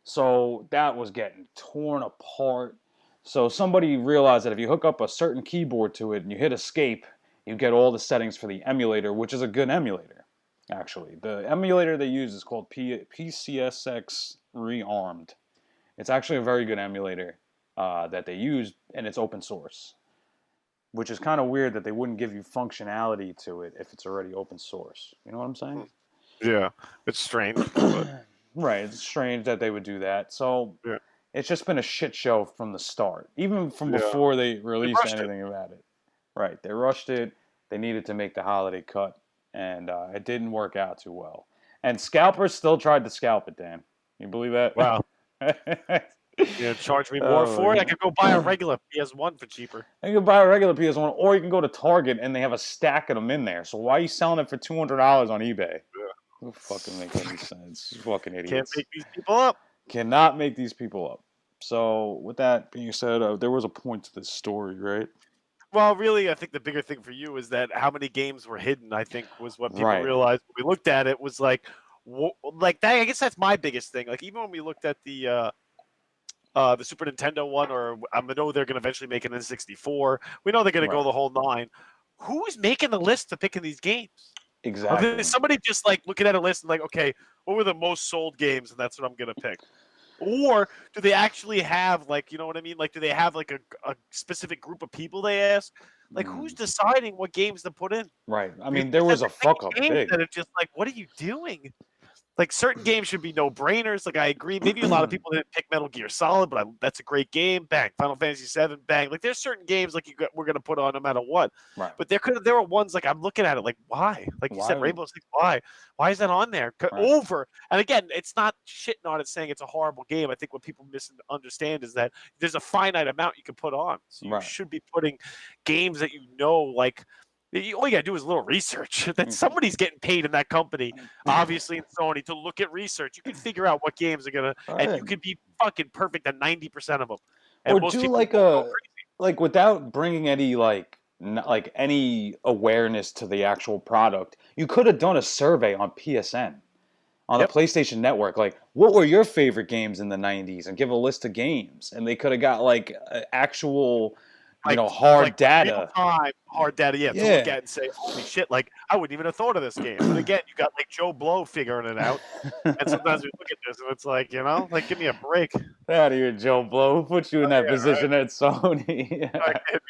So that was getting torn apart. So somebody realized that if you hook up a certain keyboard to it and you hit escape, you get all the settings for the emulator, which is a good emulator, actually. The emulator they use is called PCSX Rearmed. It's actually a very good emulator that they use, and it's open source, which is kind of weird that they wouldn't give you functionality to it if it's already open source. You know what I'm saying? Yeah, it's strange. But... Right, it's strange that they would do that. So it's just been a shit show from the start, even from before they released anything about it. Right, they rushed it. They needed to make the holiday cut, and it didn't work out too well. And scalpers still tried to scalp it, Dan. You believe that? Wow. You charge me more for it? I could go buy a regular PS1 for cheaper. You can buy a regular PS1, or you can go to Target and they have a stack of them in there. So why are you selling it for $200 on eBay? It fucking make any sense. Fucking idiots. Can't make these people up. Cannot make these people up. So with that being said, there was a point to this story, right? Well, really, I think the bigger thing for you is that how many games were hidden, I think, was what people realized when we looked at it. Was like that. I guess that's my biggest thing. Like, even when we looked at the Super Nintendo one, or I know they're going to eventually make an N64. We know they're going to go the whole 9. Who's making the list to picking these games? Exactly. Is somebody just like looking at a list and like, okay, what were the most sold games, and that's what I'm going to pick? Or do they actually have, like, you know what I mean? Like, do they have like a specific group of people they ask? Like, who's deciding what games to put in? Right. I mean, there was a fuck up big. That it's just like, what are you doing? Like, certain games should be no-brainers. Like, I agree. Maybe a lot of people didn't pick Metal Gear Solid, but that's a great game. Bang. Final Fantasy VII. Bang. Like, there's certain games like we're gonna put on no matter what. Right. But there were ones like I'm looking at it like, why? Like you said, Rainbow Six. Why? Why is that on there? Over. And again, it's not shitting on it saying it's a horrible game. I think what people misunderstand is that there's a finite amount you can put on. So you should be putting games that you know, like. All you gotta do is a little research. That somebody's getting paid in that company, obviously in Sony, to look at research. You can figure out what games are gonna, and you can be fucking perfect at 90% of them. And or do like without bringing any like any awareness to the actual product. You could have done a survey on PSN, on the PlayStation Network. Like, what were your favorite games in the '90s, and give a list of games, and they could have got like actual. Hard data. Hard data, to look at and say, holy shit, like, I wouldn't even have thought of this game. And again, you got, like, Joe Blow figuring it out. And sometimes we look at this and it's like, like, give me a break. Get out of here, Joe Blow. Who put you in that position at Sony?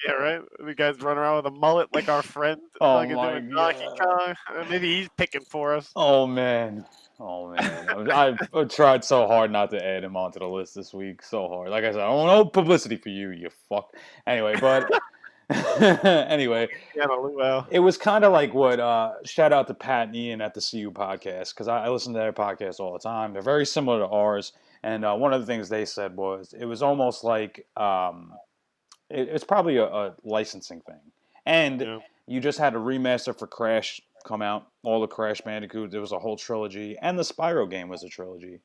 Yeah, right? The guys run around with a mullet like our friend. Oh, my God. Maybe he's picking for us. Oh, man. I've tried so hard not to add him onto the list this week. So hard. Like I said, I don't want no publicity for you, you fuck. Anyway, but anyway, it was kind of like what. Shout out to Pat and Ian at the CU podcast, because I listen to their podcast all the time. They're very similar to ours, and one of the things they said was it was almost like it's probably a licensing thing, and you just had a remaster for Crash come out, all the Crash Bandicoot. There was a whole trilogy, and the Spyro game was a trilogy.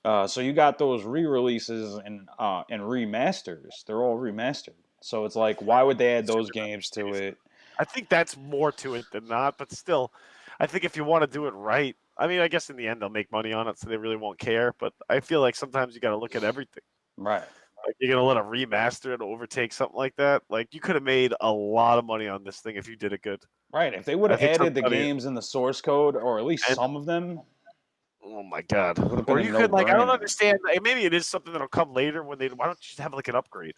So you got those re-releases and remasters. They're all remastered. So it's like, why would they add those games to it? I think that's more to it than not, but still, I think if you want to do it right, I mean, I guess in the end they'll make money on it, so they really won't care. But I feel like sometimes you got to look at everything. Right. Like, you're gonna let a remaster it overtake something like that? Like, you could have made a lot of money on this thing if you did it good. Right. If they would have added the games in the source code, or at least some of them. Oh my God! Or you could, like, I don't understand. Maybe it is something that'll come later when they. Why don't you just have like an upgrade?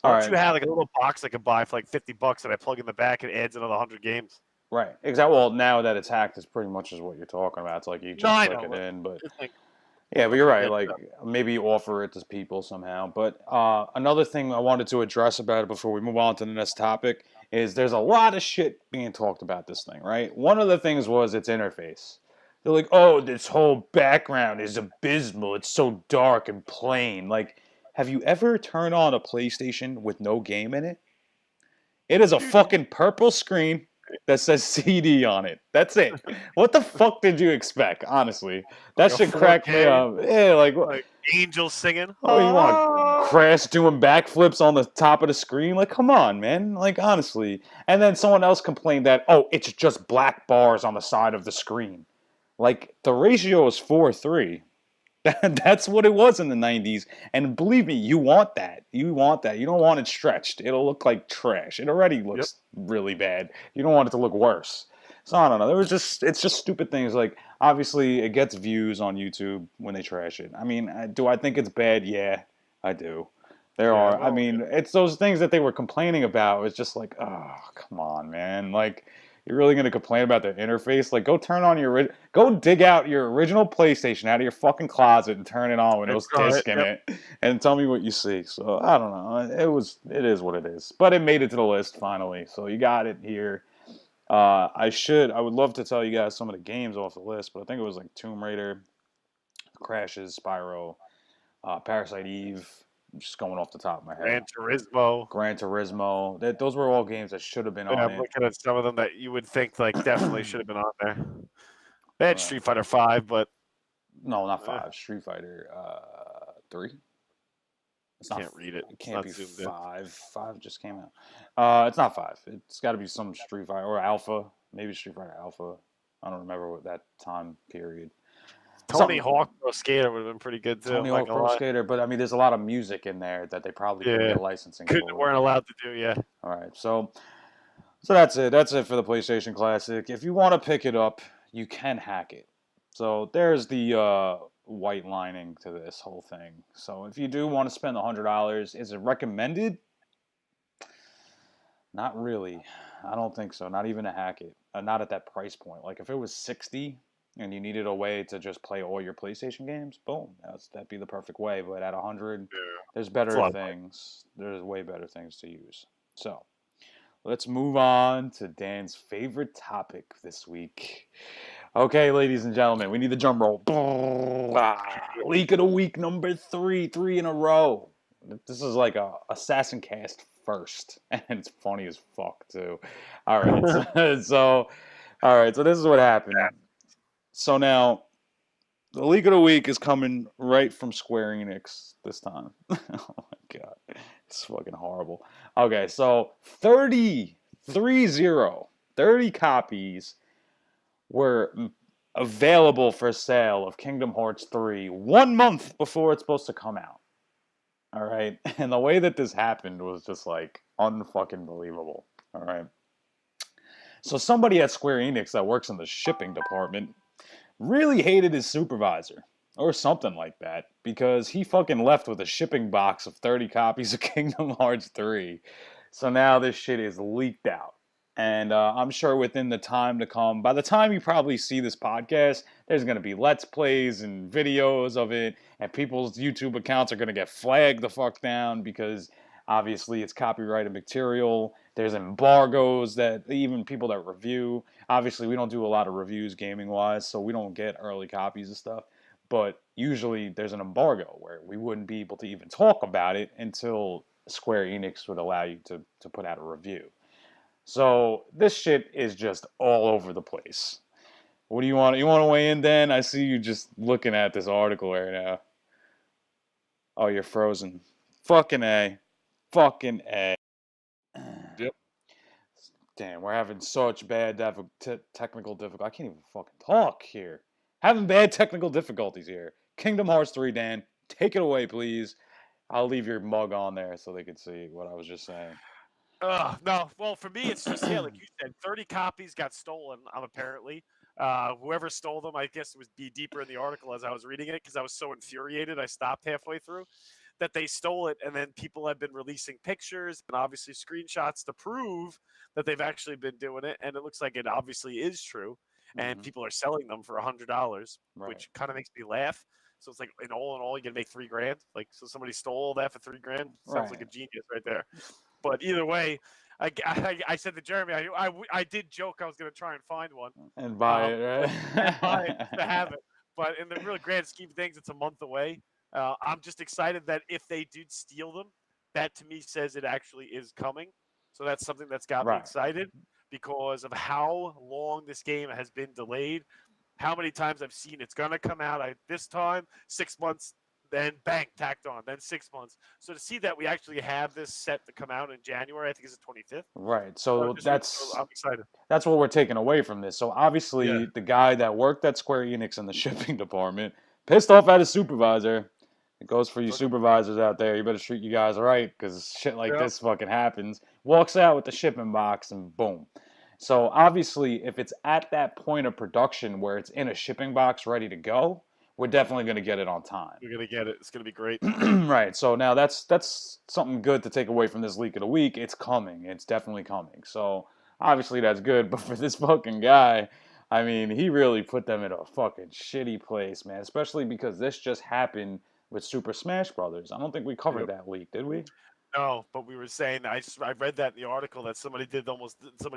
Why don't you have like a little box I could buy for like $50 that I plug in the back and adds another 100 games? Right. Exactly. Well, now that it's hacked, it's pretty much is what you're talking about. It's like you just click it in, but. Yeah, but you're right. Like, maybe offer it to people somehow. But another thing I wanted to address about it before we move on to the next topic is there's a lot of shit being talked about this thing, right? One of the things was its interface. They're like, oh, this whole background is abysmal. It's so dark and plain. Like, have you ever turned on a PlayStation with no game in it? It is a fucking purple screen that says CD on it. That's it. What the fuck did you expect, honestly? That like shit cracked me up. Yeah, like angels singing. Oh, you want Crash doing backflips on the top of the screen? Like, come on, man. Like, honestly. And then someone else complained that, oh, it's just black bars on the side of the screen. Like, the ratio is 4:3. That's what it was in the 90s. And believe me, you want that. You want that. You don't want it stretched. It'll look like trash. It already looks really bad. You don't want it to look worse. So I don't know. It's just stupid things. Like, obviously, it gets views on YouTube when they trash it. I mean, do I think it's bad? Yeah, I do. I mean, it's those things that they were complaining about. It's just like, oh, come on, man. Like, You're really gonna complain about the interface? Like, go turn on go dig out your original PlayStation out of your fucking closet and turn it on with those discs in it, and tell me what you see. So I don't know. It is what it is. But it made it to the list finally. So you got it here. I would love to tell you guys some of the games off the list, but I think it was like Tomb Raider, Crashes, Spyro, Parasite Eve. Just going off the top of my head. Gran Turismo. Those were all games that should have been on it. I'm looking at some of them that you would think like definitely should have been on there. They had Street Fighter 5, but no, not 5. Street Fighter 3. Can't read it. It can't be 5. 5 just came out. It's not 5. It's got to be some Street Fighter or Alpha. Maybe Street Fighter Alpha. I don't remember what that time period. Tony Hawk Pro Skater would have been pretty good too. Tony Hawk Pro Skater, but I mean, there's a lot of music in there that they probably couldn't get licensing for. Weren't allowed to do. Yeah. All right, so that's it. That's it for the PlayStation Classic. If you want to pick it up, you can hack it. So there's the white lining to this whole thing. So if you do want to spend $100, is it recommended? Not really. I don't think so. Not even to hack it. Not at that price point. Like if it was $60 and you needed a way to just play all your PlayStation games, boom, that'd be the perfect way. But at $100, there's better things. There's way better things to use. So let's move on to Dan's favorite topic this week. Okay, ladies and gentlemen, we need the drum roll. Leak of the week number 3 in a row. This is like a Assassin Cast first, and it's funny as fuck too. All right, so this is what happened. So now, the leak of the week is coming right from Square Enix this time. Oh my god, it's fucking horrible. Okay, so 30 copies were available for sale of Kingdom Hearts 3 1 month before it's supposed to come out. All right, and the way that this happened was just like unfucking believable. All right, so somebody at Square Enix that works in the shipping department really hated his supervisor or something like that because he fucking left with a shipping box of 30 copies of Kingdom Hearts 3. So now this shit is leaked out. And I'm sure within the time to come, by the time you probably see this podcast, there's going to be Let's Plays and videos of it, and people's YouTube accounts are going to get flagged the fuck down because obviously it's copyrighted material. There's embargoes that even people that review, obviously we don't do a lot of reviews gaming-wise, so we don't get early copies of stuff. But usually there's an embargo where we wouldn't be able to even talk about it until Square Enix would allow you to put out a review. So this shit is just all over the place. What do you want? You want to weigh in, Dan? I see you just looking at this article right now. Oh, you're frozen. Fucking A. Fucking A. Yep. Damn, we're having such bad technical difficulties. I can't even fucking talk here. Having bad technical difficulties here. Kingdom Hearts 3, Dan. Take it away, please. I'll leave your mug on there so they can see what I was just saying. No. Well, for me, it's just, like you said, 30 copies got stolen, apparently. Whoever stole them, I guess it would be deeper in the article as I was reading it because I was so infuriated. I stopped halfway through that they stole it. And then people have been releasing pictures and obviously screenshots to prove that they've actually been doing it. And it looks like it obviously is true. And people are selling them for $100, which kind of makes me laugh. So it's like, in all, you're going to make $3,000. Like, so somebody stole that for $3,000. Sounds like a genius right there. But either way, I said to Jeremy, I did joke I was going to try and find one. And buy it, right? And buy it to have it. But in the real grand scheme of things, it's a month away. I'm just excited that if they did steal them, that to me says it actually is coming. So that's something that's got me excited because of how long this game has been delayed. How many times I've seen it's going to come out this time, 6 months, then bang, tacked on, then 6 months. So to see that we actually have this set to come out in January, I think it's the 25th. Right. So I'm excited. That's what we're taking away from this. So obviously the guy that worked at Square Enix in the shipping department pissed off at his supervisor. It goes for you supervisors out there. You better treat you guys right because shit like this fucking happens. Walks out with the shipping box and boom. So obviously if it's at that point of production where it's in a shipping box ready to go, we're definitely going to get it on time. We're going to get it. It's going to be great. Right. So now that's something good to take away from this leak of the week. It's coming. It's definitely coming. So obviously that's good, but for this fucking guy, I mean, he really put them in a fucking shitty place, man. Especially because this just happened with Super Smash Brothers. I don't think we covered Yep. that leak, did we? No, but we were saying I read that in the article that somebody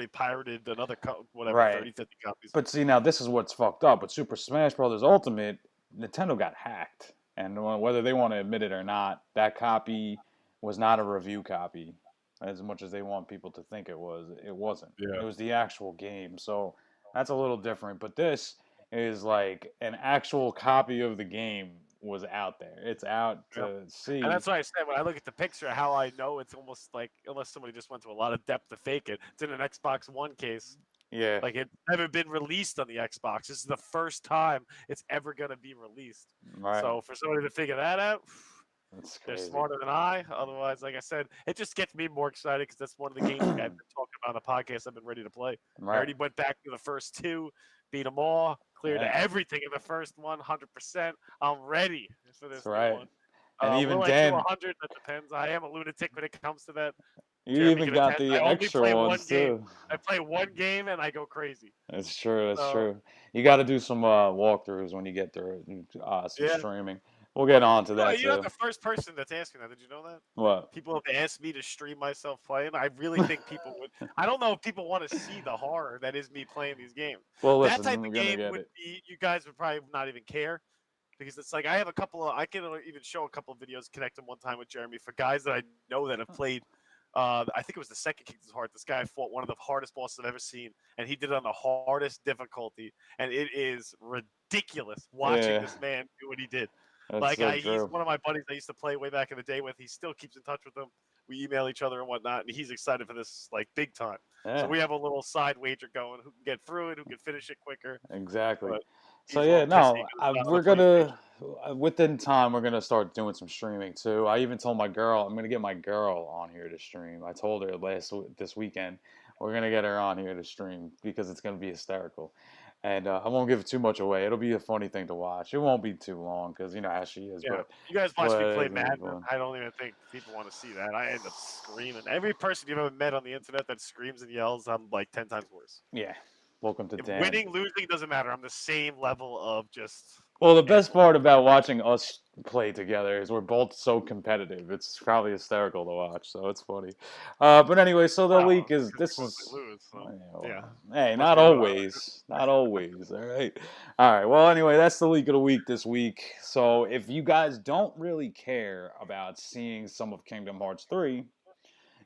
pirated another whatever Right. 30, 50 copies. But see, now this is what's fucked up. With Super Smash Brothers Ultimate, Nintendo got hacked, and whether they want to admit it or not, that copy was not a review copy. As much as they want people to think it was, it wasn't. Yeah. It was the actual game. So that's a little different. But this is like an actual copy of the game was out there. It's out to see. And that's why I said when I look at the picture, how I know it's almost like unless somebody just went to a lot of depth to fake it. It's in an Xbox One case. Yeah. Like it's never been released on the Xbox. This is the first time it's ever gonna be released. Right. So for somebody to figure that out, they're crazy. smarter than I. Otherwise, like I said, it just gets me more excited because that's one of the games I've been talking about on the podcast. I've been ready to play. Right. I already went back to the first two, beat them all, cleared Yeah. everything in the first one, 100%. I'm ready for this That's right. new one. And even will Dan, I do 100? That depends. I am a lunatic when it comes to that. you Jeremy even can got attest. the I only extra play ones one game. too. I play one game and I go crazy. That's true. That's So- true. You got to do some walkthroughs when you get through some Yeah. streaming. We'll get on to that You're too. not the first person that's asking that. Did you know that? What? People have asked me to stream myself playing. I really think people would. I don't know if people want to see the horror that is me playing these games. Well, That listen, type we're of gonna game get would it. be. You guys would probably not even care because it's like I have a couple of. I can even show a couple of videos, connect them one time with Jeremy for guys that I know that have played. I think it was the second Kingdom's Heart. This guy fought one of the hardest bosses I've ever seen, and he did it on the hardest difficulty, and it is ridiculous watching this man do what he did. That's Like so he's true. one of my buddies I used to play way back in the day with. He still keeps in touch with him. We email each other and whatnot, and he's excited for this like big time. Yeah, So we have a little side wager going: who can get through it, who can finish it quicker. exactly. But So he's yeah, all pissy no, 'cause it's not on we're the PlayStation. gonna within time we're gonna start doing some streaming too. I even told my girl I'm gonna get my girl on here to stream. I told her this weekend we're gonna get her on here to stream because it's gonna be hysterical. And I won't give too much away. It'll be a funny thing to watch. It won't be too long because you know how she is. Yeah, But you guys watch me but play it's gonna be Madden. fun. I don't even think people want to see that. I end up screaming. Every person you've ever met on the internet that screams and yells, I'm like 10 times worse. Yeah. Welcome to Dan. Winning, losing doesn't matter. I'm the same level of just. Well, the best part about watching us play together is we're both so competitive. It's probably hysterical to watch, so it's funny. But anyway, so the leak is this is. Lose, so, Yeah. yeah. Hey, Must not be about always. Not always. All right. All right. Well, anyway, that's the leak of the week this week. So if you guys don't really care about seeing some of Kingdom Hearts 3,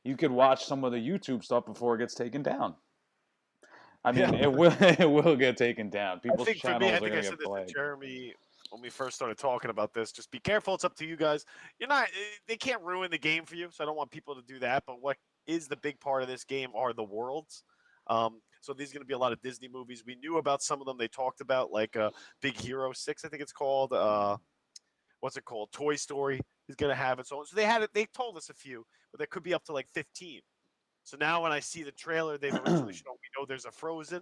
you could watch some of the YouTube stuff before it gets taken down. I mean, it will get taken down. People's I think for channels me, I are think gonna I said get this flagged. to Jeremy when we first started talking about this. Just be careful. It's up to you guys. You're not. They can't ruin the game for you, so I don't want people to do that. But what is the big part of this game are the worlds. So these are going to be a lot of Disney movies. We knew about some of them. They talked about like Big Hero 6, I think it's called. What's it called? Toy Story is going to have its own. So they told us a few, but there could be up to like 15. So now when I see the trailer, they've originally shown, we know there's a Frozen.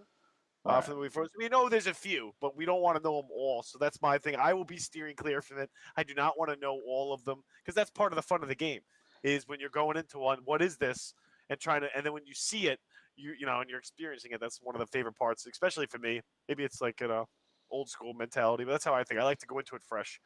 Right. For the movie Frozen. We know there's a few, but we don't want to know them all. So that's my thing. I will be steering clear from it. I do not want to know all of them because that's part of the fun of the game. Is when you're going into one, what is this, and then when you see it, you know, and you're experiencing it. That's one of the favorite parts, especially for me. Maybe it's like an old school mentality, but that's how I think. I like to go into it fresh.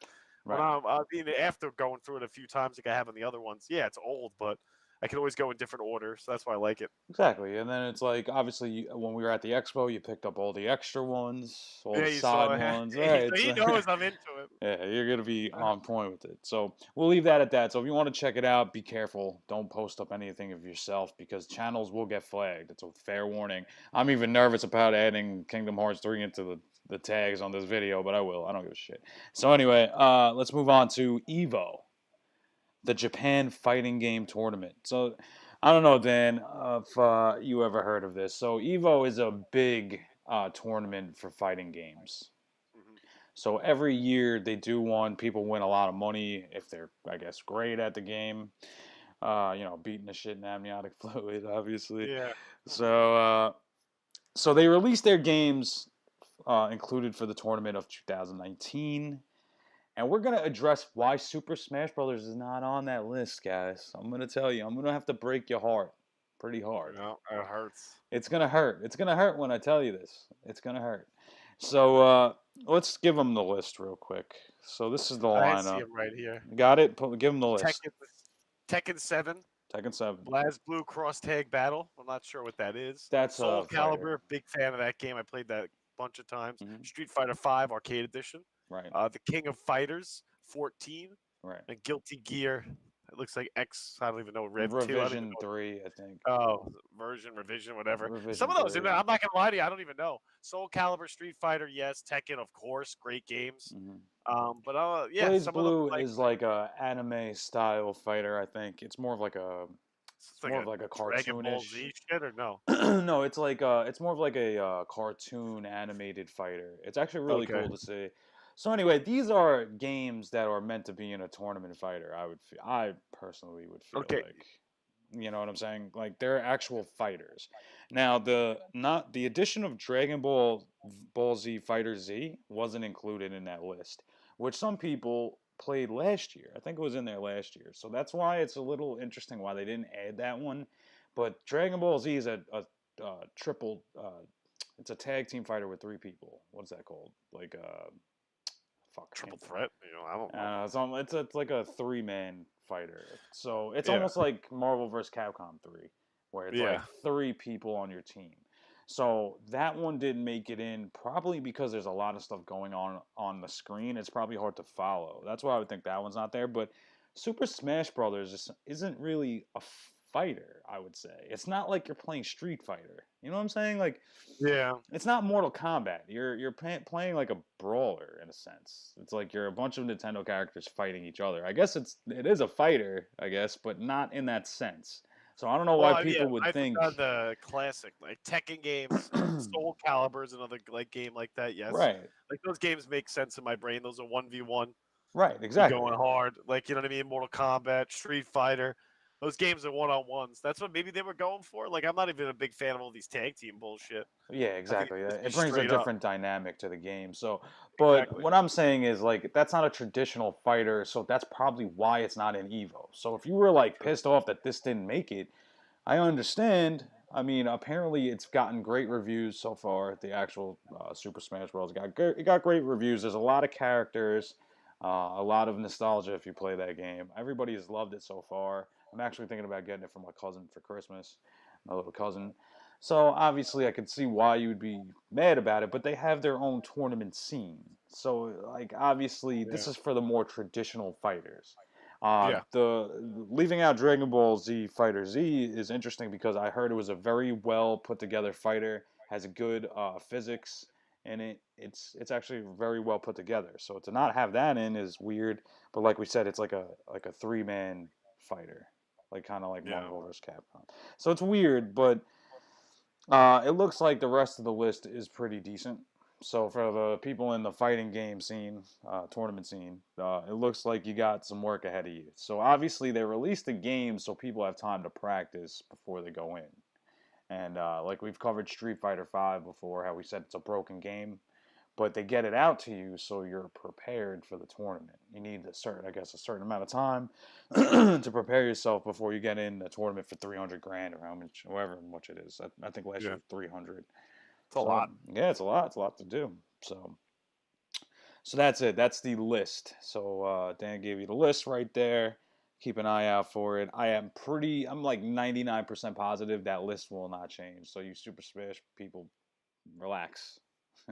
Right. When after going through it a few times, like I have on the other ones. Yeah, it's old, but I can always go in different order, so that's why I like it. Exactly, and then it's like obviously when we were at the expo, you picked up all the extra ones, all the you side saw, ones. so Right, he knows I'm into it. Yeah, you're gonna be on point with it. So we'll leave that at that. So if you want to check it out, be careful. Don't post up anything of yourself because channels will get flagged. It's a fair warning. I'm even nervous about adding Kingdom Hearts 3 into the tags on this video, but I will. I don't give a shit. So anyway, let's move on to EVO, the Japan fighting game tournament. So I don't know, Dan, if you ever heard of this. So EVO is a big tournament for fighting games. Mm-hmm. So every year they do one. People win a lot of money if they're, I guess, great at the game. Beating the shit in amniotic fluid, obviously. Yeah. So they released their games included for the tournament of 2019. And we're going to address why Super Smash Brothers is not on that list, guys. I'm going to tell you. I'm going to have to break your heart pretty hard. No, it hurts. It's gonna hurt. It's gonna hurt when I tell you this. It's gonna hurt. So let's give them the list real quick. So this is the I see lineup. him right here. Got it? Give them the list. Tekken 7. Tekken 7. Blaz Blue Cross Tag Battle. I'm not sure what that is. That's Soul a Calibur. fighter. Big fan of that game. I played that a bunch of times. Mhm. Street Fighter 5 Arcade Edition. Right. The King of Fighters 14. Right. And Guilty Gear. It looks like X. I don't even know. Revision 2. I think. Oh, revision, whatever. Revision Some of those, 3. I'm not gonna lie to you, I don't even know. Soul Calibur, Street Fighter, yes. Tekken, of course, great games. But yeah, Blaze some Blue of them is like a anime style fighter. I think it's more of like a more of like a Dragon Ball cartoonish Z shit or no? No, it's like it's more of like a cartoon animated fighter. It's actually really Okay. cool to see. So anyway, these are games that are meant to be in a tournament fighter. I personally would feel Okay. like, you know what I'm saying? Like they're actual fighters. Now the addition of Dragon Ball Z Fighter Z wasn't included in that list, which some people played last year. I think it was in there last year. So that's why it's a little interesting why they didn't add that one. But Dragon Ball Z is a triple. It's a tag team fighter with 3 people. What's that called? Like fuck. Triple Threat? I don't know. It's like a 3-man fighter. So it's Yeah. almost like Marvel vs. Capcom 3, where it's like 3 people on your team. So that one didn't make it in, probably because there's a lot of stuff going on the screen. It's probably hard to follow. That's why I would think that one's not there. But Super Smash Brothers isn't really a fighter, I would say. It's not like you're playing Street Fighter. You know what I'm saying? Like, yeah, it's not Mortal Kombat. You're playing like a brawler in a sense. It's like you're a bunch of Nintendo characters fighting each other. I guess it is a fighter, I guess, but not in that sense. So I don't know why people would think the classic like Tekken games, Soul Calibur is another like game like that. Yes, right. Like those games make sense in my brain. Those are 1v1. Right, exactly. Going hard, like you know what I mean. Mortal Kombat, Street Fighter. Those games are one-on-ones. That's what maybe they were going for. Like, I'm not even a big fan of all these tag team bullshit. Yeah, exactly. It brings a straight different dynamic to the game. So, but Exactly. what I'm saying is, like, that's not a traditional fighter, so that's probably why it's not in Evo. So if you were, like, pissed off that this didn't make it, I understand. I mean, apparently it's gotten great reviews so far. The actual Super Smash Bros. It got great reviews. There's a lot of characters, a lot of nostalgia if you play that game. Everybody has loved it so far. I'm actually thinking about getting it for my cousin for Christmas, my little cousin. So obviously I could see why you would be mad about it, but they have their own tournament scene. So like obviously this is for the more traditional fighters. The leaving out Dragon Ball Z Fighter Z is interesting because I heard it was a very well put together fighter, has a good physics in it. It's actually very well put together. So to not have that in is weird. But like we said, it's like a 3-man fighter, like kind of like Marvel vs. Capcom. So it's weird, but it looks like the rest of the list is pretty decent. So for the people in the fighting game scene, tournament scene, it looks like you got some work ahead of you. So obviously they released the game so people have time to practice before they go in. And like we've covered Street Fighter V before, how we said it's a broken game, but they get it out to you so you're prepared for the tournament. You need a certain amount of time to prepare yourself before you get in the tournament for 300 grand or however much it is. I think last year was 300. It's a lot. Yeah, it's a lot. It's a lot to do. So that's it. That's the list. So Dan gave you the list right there. Keep an eye out for it. I'm like 99% positive that list will not change. So you Super Smash people, relax.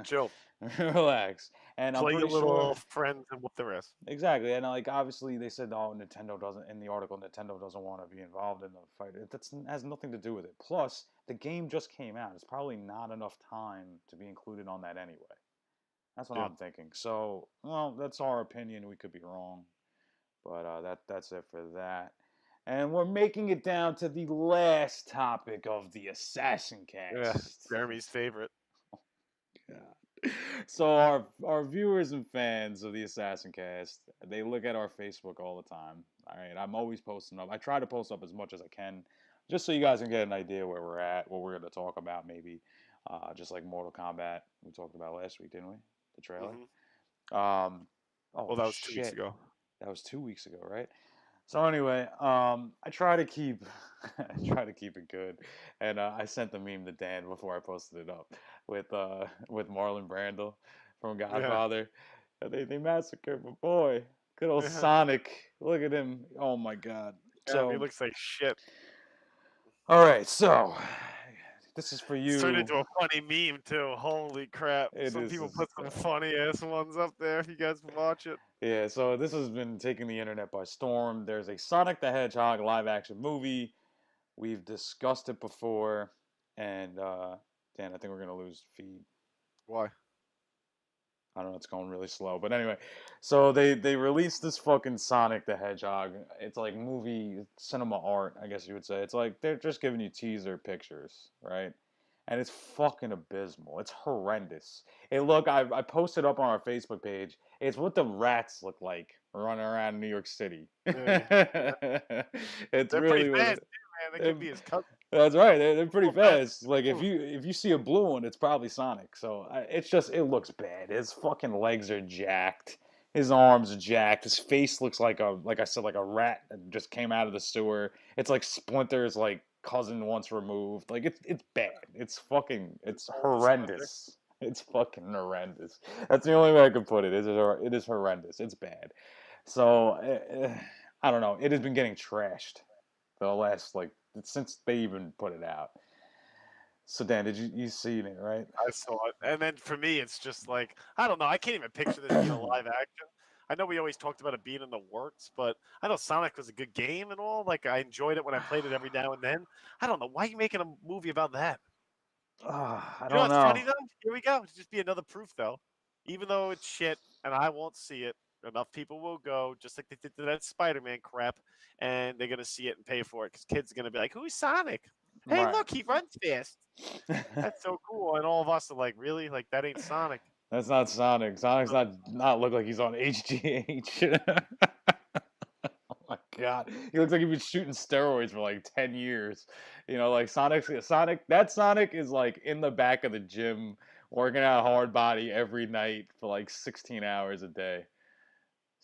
Chill. Relax. And I'm Play pretty your little sure friends and whoop the rest. Exactly. And like obviously they said Nintendo doesn't in the article Nintendo doesn't want to be involved in the fight. That has nothing to do with it. Plus, the game just came out. It's probably not enough time to be included on that anyway. That's what I'm thinking. So, well, that's our opinion. We could be wrong. But that's it for that. And we're making it down to the last topic of the Assassin Cast. Yeah, Jeremy's favorite. God. So our viewers and fans of the Assassin Cast, they look at our Facebook all the time. All right, I'm always posting up. I try to post up as much as I can, just so you guys can get an idea where we're at, what we're going to talk about, maybe. Just like Mortal Kombat we talked about last week, didn't we? The trailer. Mm-hmm. Well, that was 2 weeks ago. That was 2 weeks ago, right? So anyway, I try to keep, I try to keep it good, and I sent the meme to Dan before I posted it up with Marlon Brando from Yeah. Godfather. They massacred my boy, good old Yeah. Sonic. Look at him. Oh my God. He So, looks like shit. all right. So, this is for It's turned you. into a funny meme too. Holy crap! It Some is. people put some funny ass ones up there. If you guys watch it. Yeah, so this has been taking the internet by storm. There's a Sonic the Hedgehog live action movie. We've discussed it before, and Dan, I think we're gonna lose feed. Why? I don't know, it's going really slow, but anyway, so they released this fucking Sonic the Hedgehog. It's like movie cinema art, I guess you would say. It's like they're just giving you teaser pictures, right? And it's fucking abysmal. It's horrendous. Hey, look, I posted up on our Facebook page. It's what the rats look like running around New York City. Yeah. It's They're pretty really what fast it. too, man. They could be his cousin. That's right. They're pretty Oh, man. fast. Like if you see a blue one, it's probably Sonic. So it's just it looks bad. His fucking legs are jacked. His arms are jacked. His face looks like I said like a rat that just came out of the sewer. It's like Splinter's like cousin once removed. Like it's bad. It's horrendous. It's fucking horrendous. That's the only way I can put it. It is horrendous. It's bad. So I don't know. It has been getting trashed for the last like since they even put it out. So Dan, did you seen it, right? I saw it, and then for me, it's just like I don't know. I can't even picture this being a live action. I know we always talked about it being in the works, but I know Sonic was a good game and all. Like I enjoyed it when I played it every now and then. I don't know why are you making a movie about that. I You know don't what's funny know. though? Here we go. It'll just be another proof though. Even though it's shit and I won't see it, enough people will go, just like they did to that Spider-Man crap, and they're gonna see it and pay for it because kids are gonna be like, "Who's Sonic? Hey, Right. look, he runs fast. That's so cool." And all of us are like, "Really? Like that ain't Sonic?" That's not Sonic. Sonic's not look like he's on HGH. Oh my God, he looks like he's been shooting steroids for like 10 years. You know, like Sonic. That Sonic is like in the back of the gym working out hard body every night for like 16 hours a day.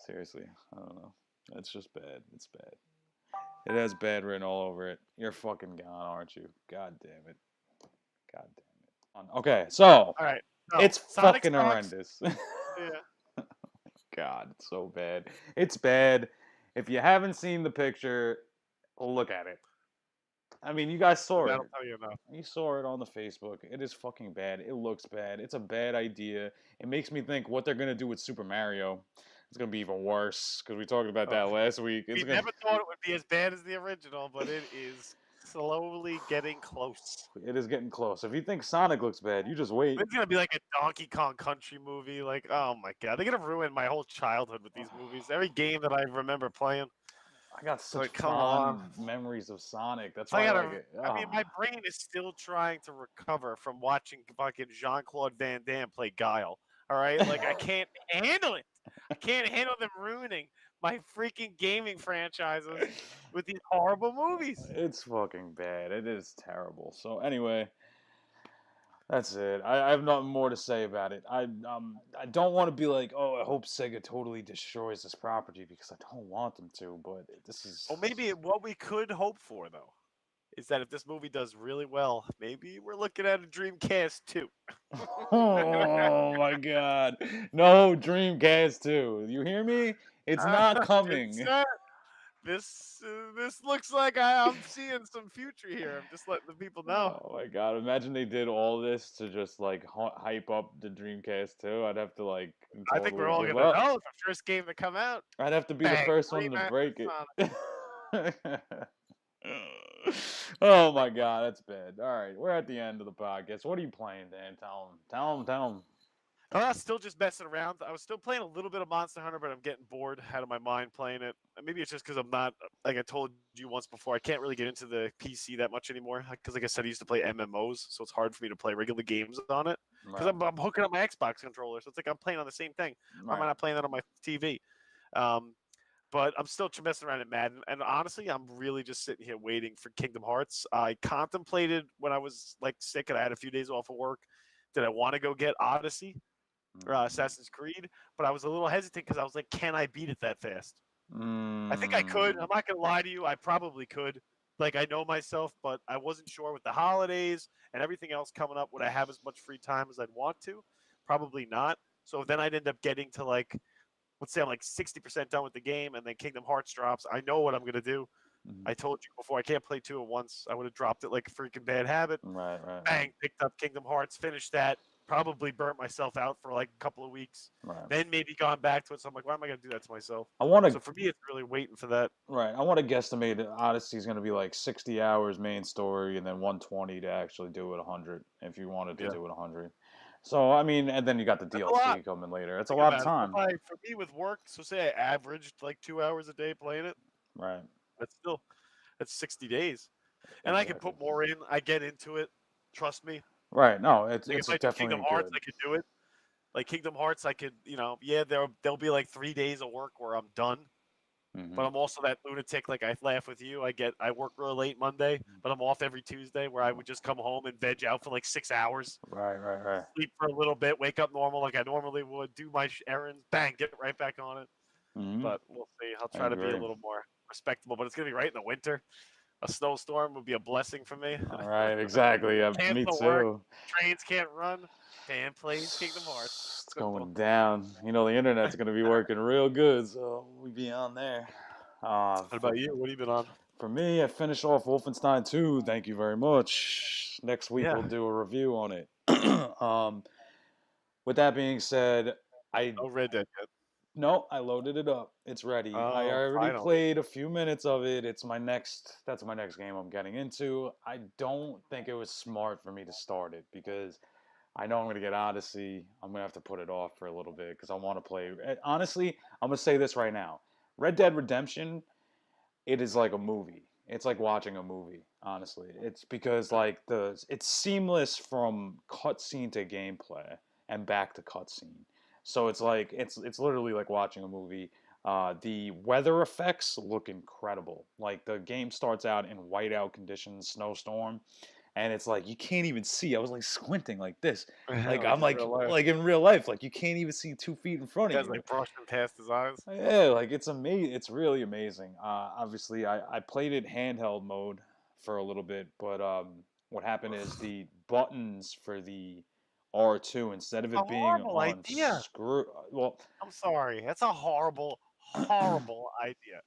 Seriously, I don't know. It's just bad. It's bad. It has bad written all over it. You're fucking gone, aren't you? God damn it. God damn it. Okay, so All right, no, it's Sonic fucking sucks. horrendous. Yeah, God, it's so bad. It's bad. If you haven't seen the picture, look at it. I mean, you guys saw it. that'll tell you enough. You saw it on the Facebook. It is fucking bad. It looks bad. It's a bad idea. It makes me think what they're gonna do with Super Mario. It's gonna be even worse because we talked about Oh, that last week. we It's gonna. never thought it would be as bad as the original, but it is slowly getting close. It is getting close. If you think Sonic looks bad, you just wait. It's gonna be like a Donkey Kong Country movie. Like, oh my god, they're gonna ruin my whole childhood with these movies. Every game that I remember playing. I got such Like, come fond on. memories of Sonic. That's I why I gotta. like it. I mean, my brain is still trying to recover from watching fucking Jean Claude Van Damme play Guile. All right, like I can't handle it. I can't handle them ruining my freaking gaming franchises with these horrible movies. It's fucking bad. It is terrible. So anyway, that's it. I have nothing more to say about it. I don't want to be like, oh, I hope Sega totally destroys this property because I don't want them to. But this is. Or maybe what we could hope for though is that if this movie does really well, maybe we're looking at a Dreamcast too. Oh my God! No Dreamcast 2. You hear me? It's not coming. This looks like I'm seeing some future here. I'm just letting the people know. Oh my God! Imagine they did all this to just like hype up the Dreamcast 2. I'd have to like I think we're totally all give gonna up. know the first game to come out. I'd have to be the Bang, first one to remaster break Sonic. it. Oh my God, that's bad. All right, we're at the end of the podcast. What are you playing, Dan? Tell him. Still just messing around. I was still playing a little bit of Monster Hunter, but I'm getting bored out of my mind playing it. Maybe it's just because I'm not, like I told you once before, I can't really get into the PC that much anymore. Because, like I said, I used to play MMOs, so it's hard for me to play regular games on it. Because Right. I'm hooking up my Xbox controller, so it's like I'm playing on the same thing. Why am I Right. not playing that on my TV? But I'm still messing around at Madden. And honestly, I'm really just sitting here waiting for Kingdom Hearts. I contemplated when I was like sick and I had a few days off of work, did I want to go get Odyssey or Assassin's Creed? But I was a little hesitant because I was like, can I beat it that fast? I think I could. I'm Mm, not gonna lie to you. I probably could. Like I know myself, but I wasn't sure with the holidays and everything else coming up. Would I have as much free time as I'd want to? Probably not. So then I'd end up getting to like, let's say I'm like 60% done with the game, and then Kingdom Hearts drops. I know what I'm gonna do. mm. I told you before, I can't play two at once. I would have dropped it like a freaking bad habit. Right, right, right, Bang, picked up Kingdom Hearts, finished that. Probably burnt myself out for like a couple of weeks. right. Then maybe gone back to it. So I'm like, why am I gonna do that to myself? I want So to for me, it's really waiting for that. Right. I want to guesstimate that Odyssey's going to be like 60 hours main story and then 120 to actually do it 100 if you wanted to Yeah, do it 100. So, I mean, and then you got the that's a lot. DLC coming later. It's a Think lot of about it. So if time. for me with work, so say I averaged like 2 hours a day playing it, Right. that's 60 days, and I can Exactly. put more in. I get into it. Trust me. Right. No, it's Like if it's I do Kingdom definitely Hearts, good. I could do it. Like Kingdom Hearts, I could, yeah, there'll be like 3 days of work where I'm done. Hmm. But I'm also that lunatic. Like I laugh with you. I work real late Monday, but I'm off every Tuesday, where I would just come home and veg out for like 6 hours, Right, right, right. sleep for a little bit, wake up normal like I normally would, do my errands, bang, get right back on it. Hmm. But we'll see. I'll I try to be a agree. little more respectable. But it's gonna be right in the winter. A snowstorm would be a blessing for me. All right, exactly. Yeah, me Cancel work. too. Trains can't run. Fan plays Kingdom Hearts. It's Simple. going down. You know, the internet's going to be working real good, so we be on there. What For about you? What have you been on? For me, I finished off Wolfenstein 2. Thank you very much. Next week Yeah. we'll do a review on it. um, with that being said, I No Red Dead yet. no, I loaded it up. It's ready. I Oh, already finally. played a few minutes of it. That's my next game I'm getting into. I don't think it was smart for me to start it because I know I'm going to get Odyssey. I'm going to have to put it off for a little bit because I want to play. Honestly, I'm going to say this right now. Red Dead Redemption, it is like a movie. It's like watching a movie, honestly. It's because like it's seamless from cutscene to gameplay and back to cutscene. So it's like it's literally like watching a movie. The weather effects look incredible. Like the game starts out in whiteout conditions, snowstorm, and it's like you can't even see. I was like squinting like this, Yeah, like like I'm in real life. like in real life, like you can't even see 2 feet in front He of has you. like brushing past his eyes. Yeah, like it's amazing. It's really amazing. Obviously, I played it handheld mode for a little bit, but what happened is the buttons for the R2 instead of A it being horrible on idea. screw, well, I'm sorry. That's a horrible, horrible idea.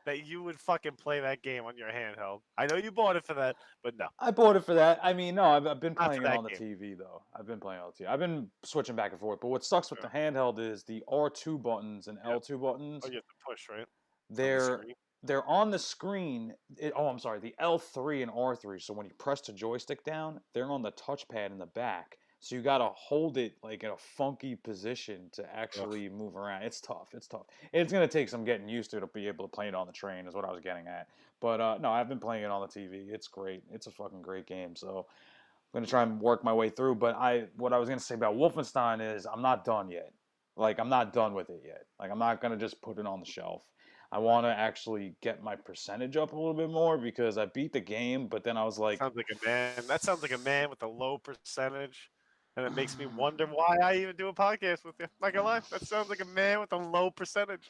That you would fucking play that game on your handheld. I know you bought it for that, but no, I bought it for that. I mean, no, I've been not for playing it that on the game. TV though. I've been playing on the TV. I've been switching back and forth. But what sucks with Yeah. the handheld is the R2 buttons and Yep. L2 Oh, buttons. you have to push, right? On the They're screen. they're on the screen. Oh, I'm sorry, the L3 and R3. So when you press the joystick down, they're on the touchpad in the back. So you gotta hold it like in a funky position to Ugh. actually move around. It's tough. It's tough. It's gonna take some getting used to be able to play it on the train. Is what I was getting at. But no, I've been playing it on the TV. It's great. It's a fucking great game. So I'm gonna try and work my way through. But what I was gonna say about Wolfenstein is I'm not done yet. Like I'm not done with it yet. Like I'm not gonna just put it on the shelf. I want to actually get my percentage up a little bit more because I beat the game, but then I was like, Sounds like a man. That sounds like a man with a low percentage. And it makes me wonder why I even do a podcast with you. Not gonna lie, that sounds like a man with a low percentage.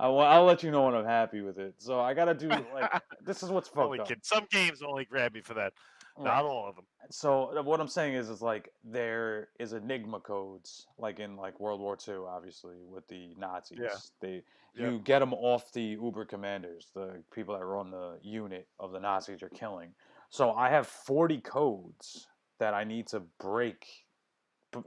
I'll let you know when I'm happy with it. So I gotta do like this is what's Only fucked up. kidding. Some games only grab me for that. Right. Not all of them. So what I'm saying is like there is Enigma codes, like in like World War II, obviously with the Yeah. Nazis. Yep. You get them off the Uber commanders, the people that run the unit of the Nazis you're killing. So I have 40 codes that I need to break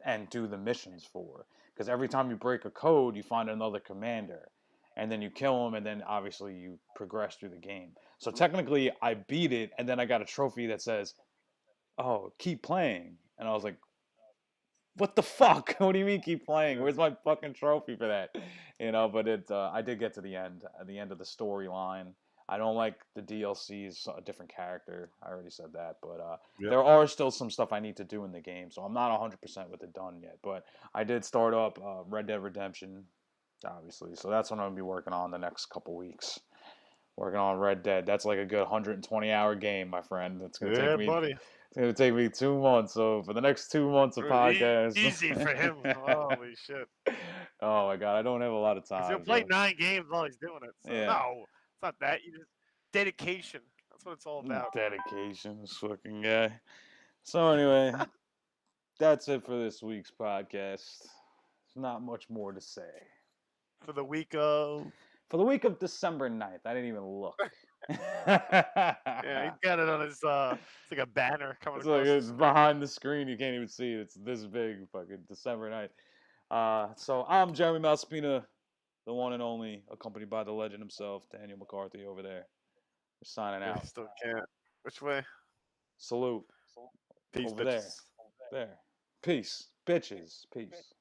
and do the missions for. Because every time you break a code, you find another commander, and then you kill them, and then obviously you progress through the game. So technically, I beat it, and then I got a trophy that says, "Oh, keep playing," and I was like, "What the fuck? What do you mean keep playing? Yeah. Where's my fucking trophy for that?" You know, but I did get to the end, at the end of the storyline. I don't like the DLCs, a different character. I already said that, but Yep. there are still some stuff I need to do in the game, so I'm not 100% with it done yet. But I did start up Red Dead Redemption, obviously, so that's what I'm gonna be working on the next couple weeks. Working on Red Dead. That's like a good 120-hour game, my friend. Yeah, buddy. It's gonna take me 2 months. So for the next 2 months of podcast, Easy for him. Holy shit. Oh my god, I don't have a lot of Because he'll time. play So. 9 games while he's doing it. So Yeah. no, it's not that. You just dedication. That's what it's all about. Dedication, this fucking guy. So anyway, that's it for this week's podcast. There's not much more to say. For the week of December 9th. I didn't even look. yeah, he's got it on his it's like a banner coming It's across like the it's screen. behind the screen. You can't even see it. It's this big. Fucking December 9th. So I'm Jeremy Malspina, the one and only, accompanied by the legend himself, Daniel McCarthy, over there. We're signing Yeah, out. still can't. Which way? Salute. Peace, Over bitches. there. Peace. Bitches. Peace.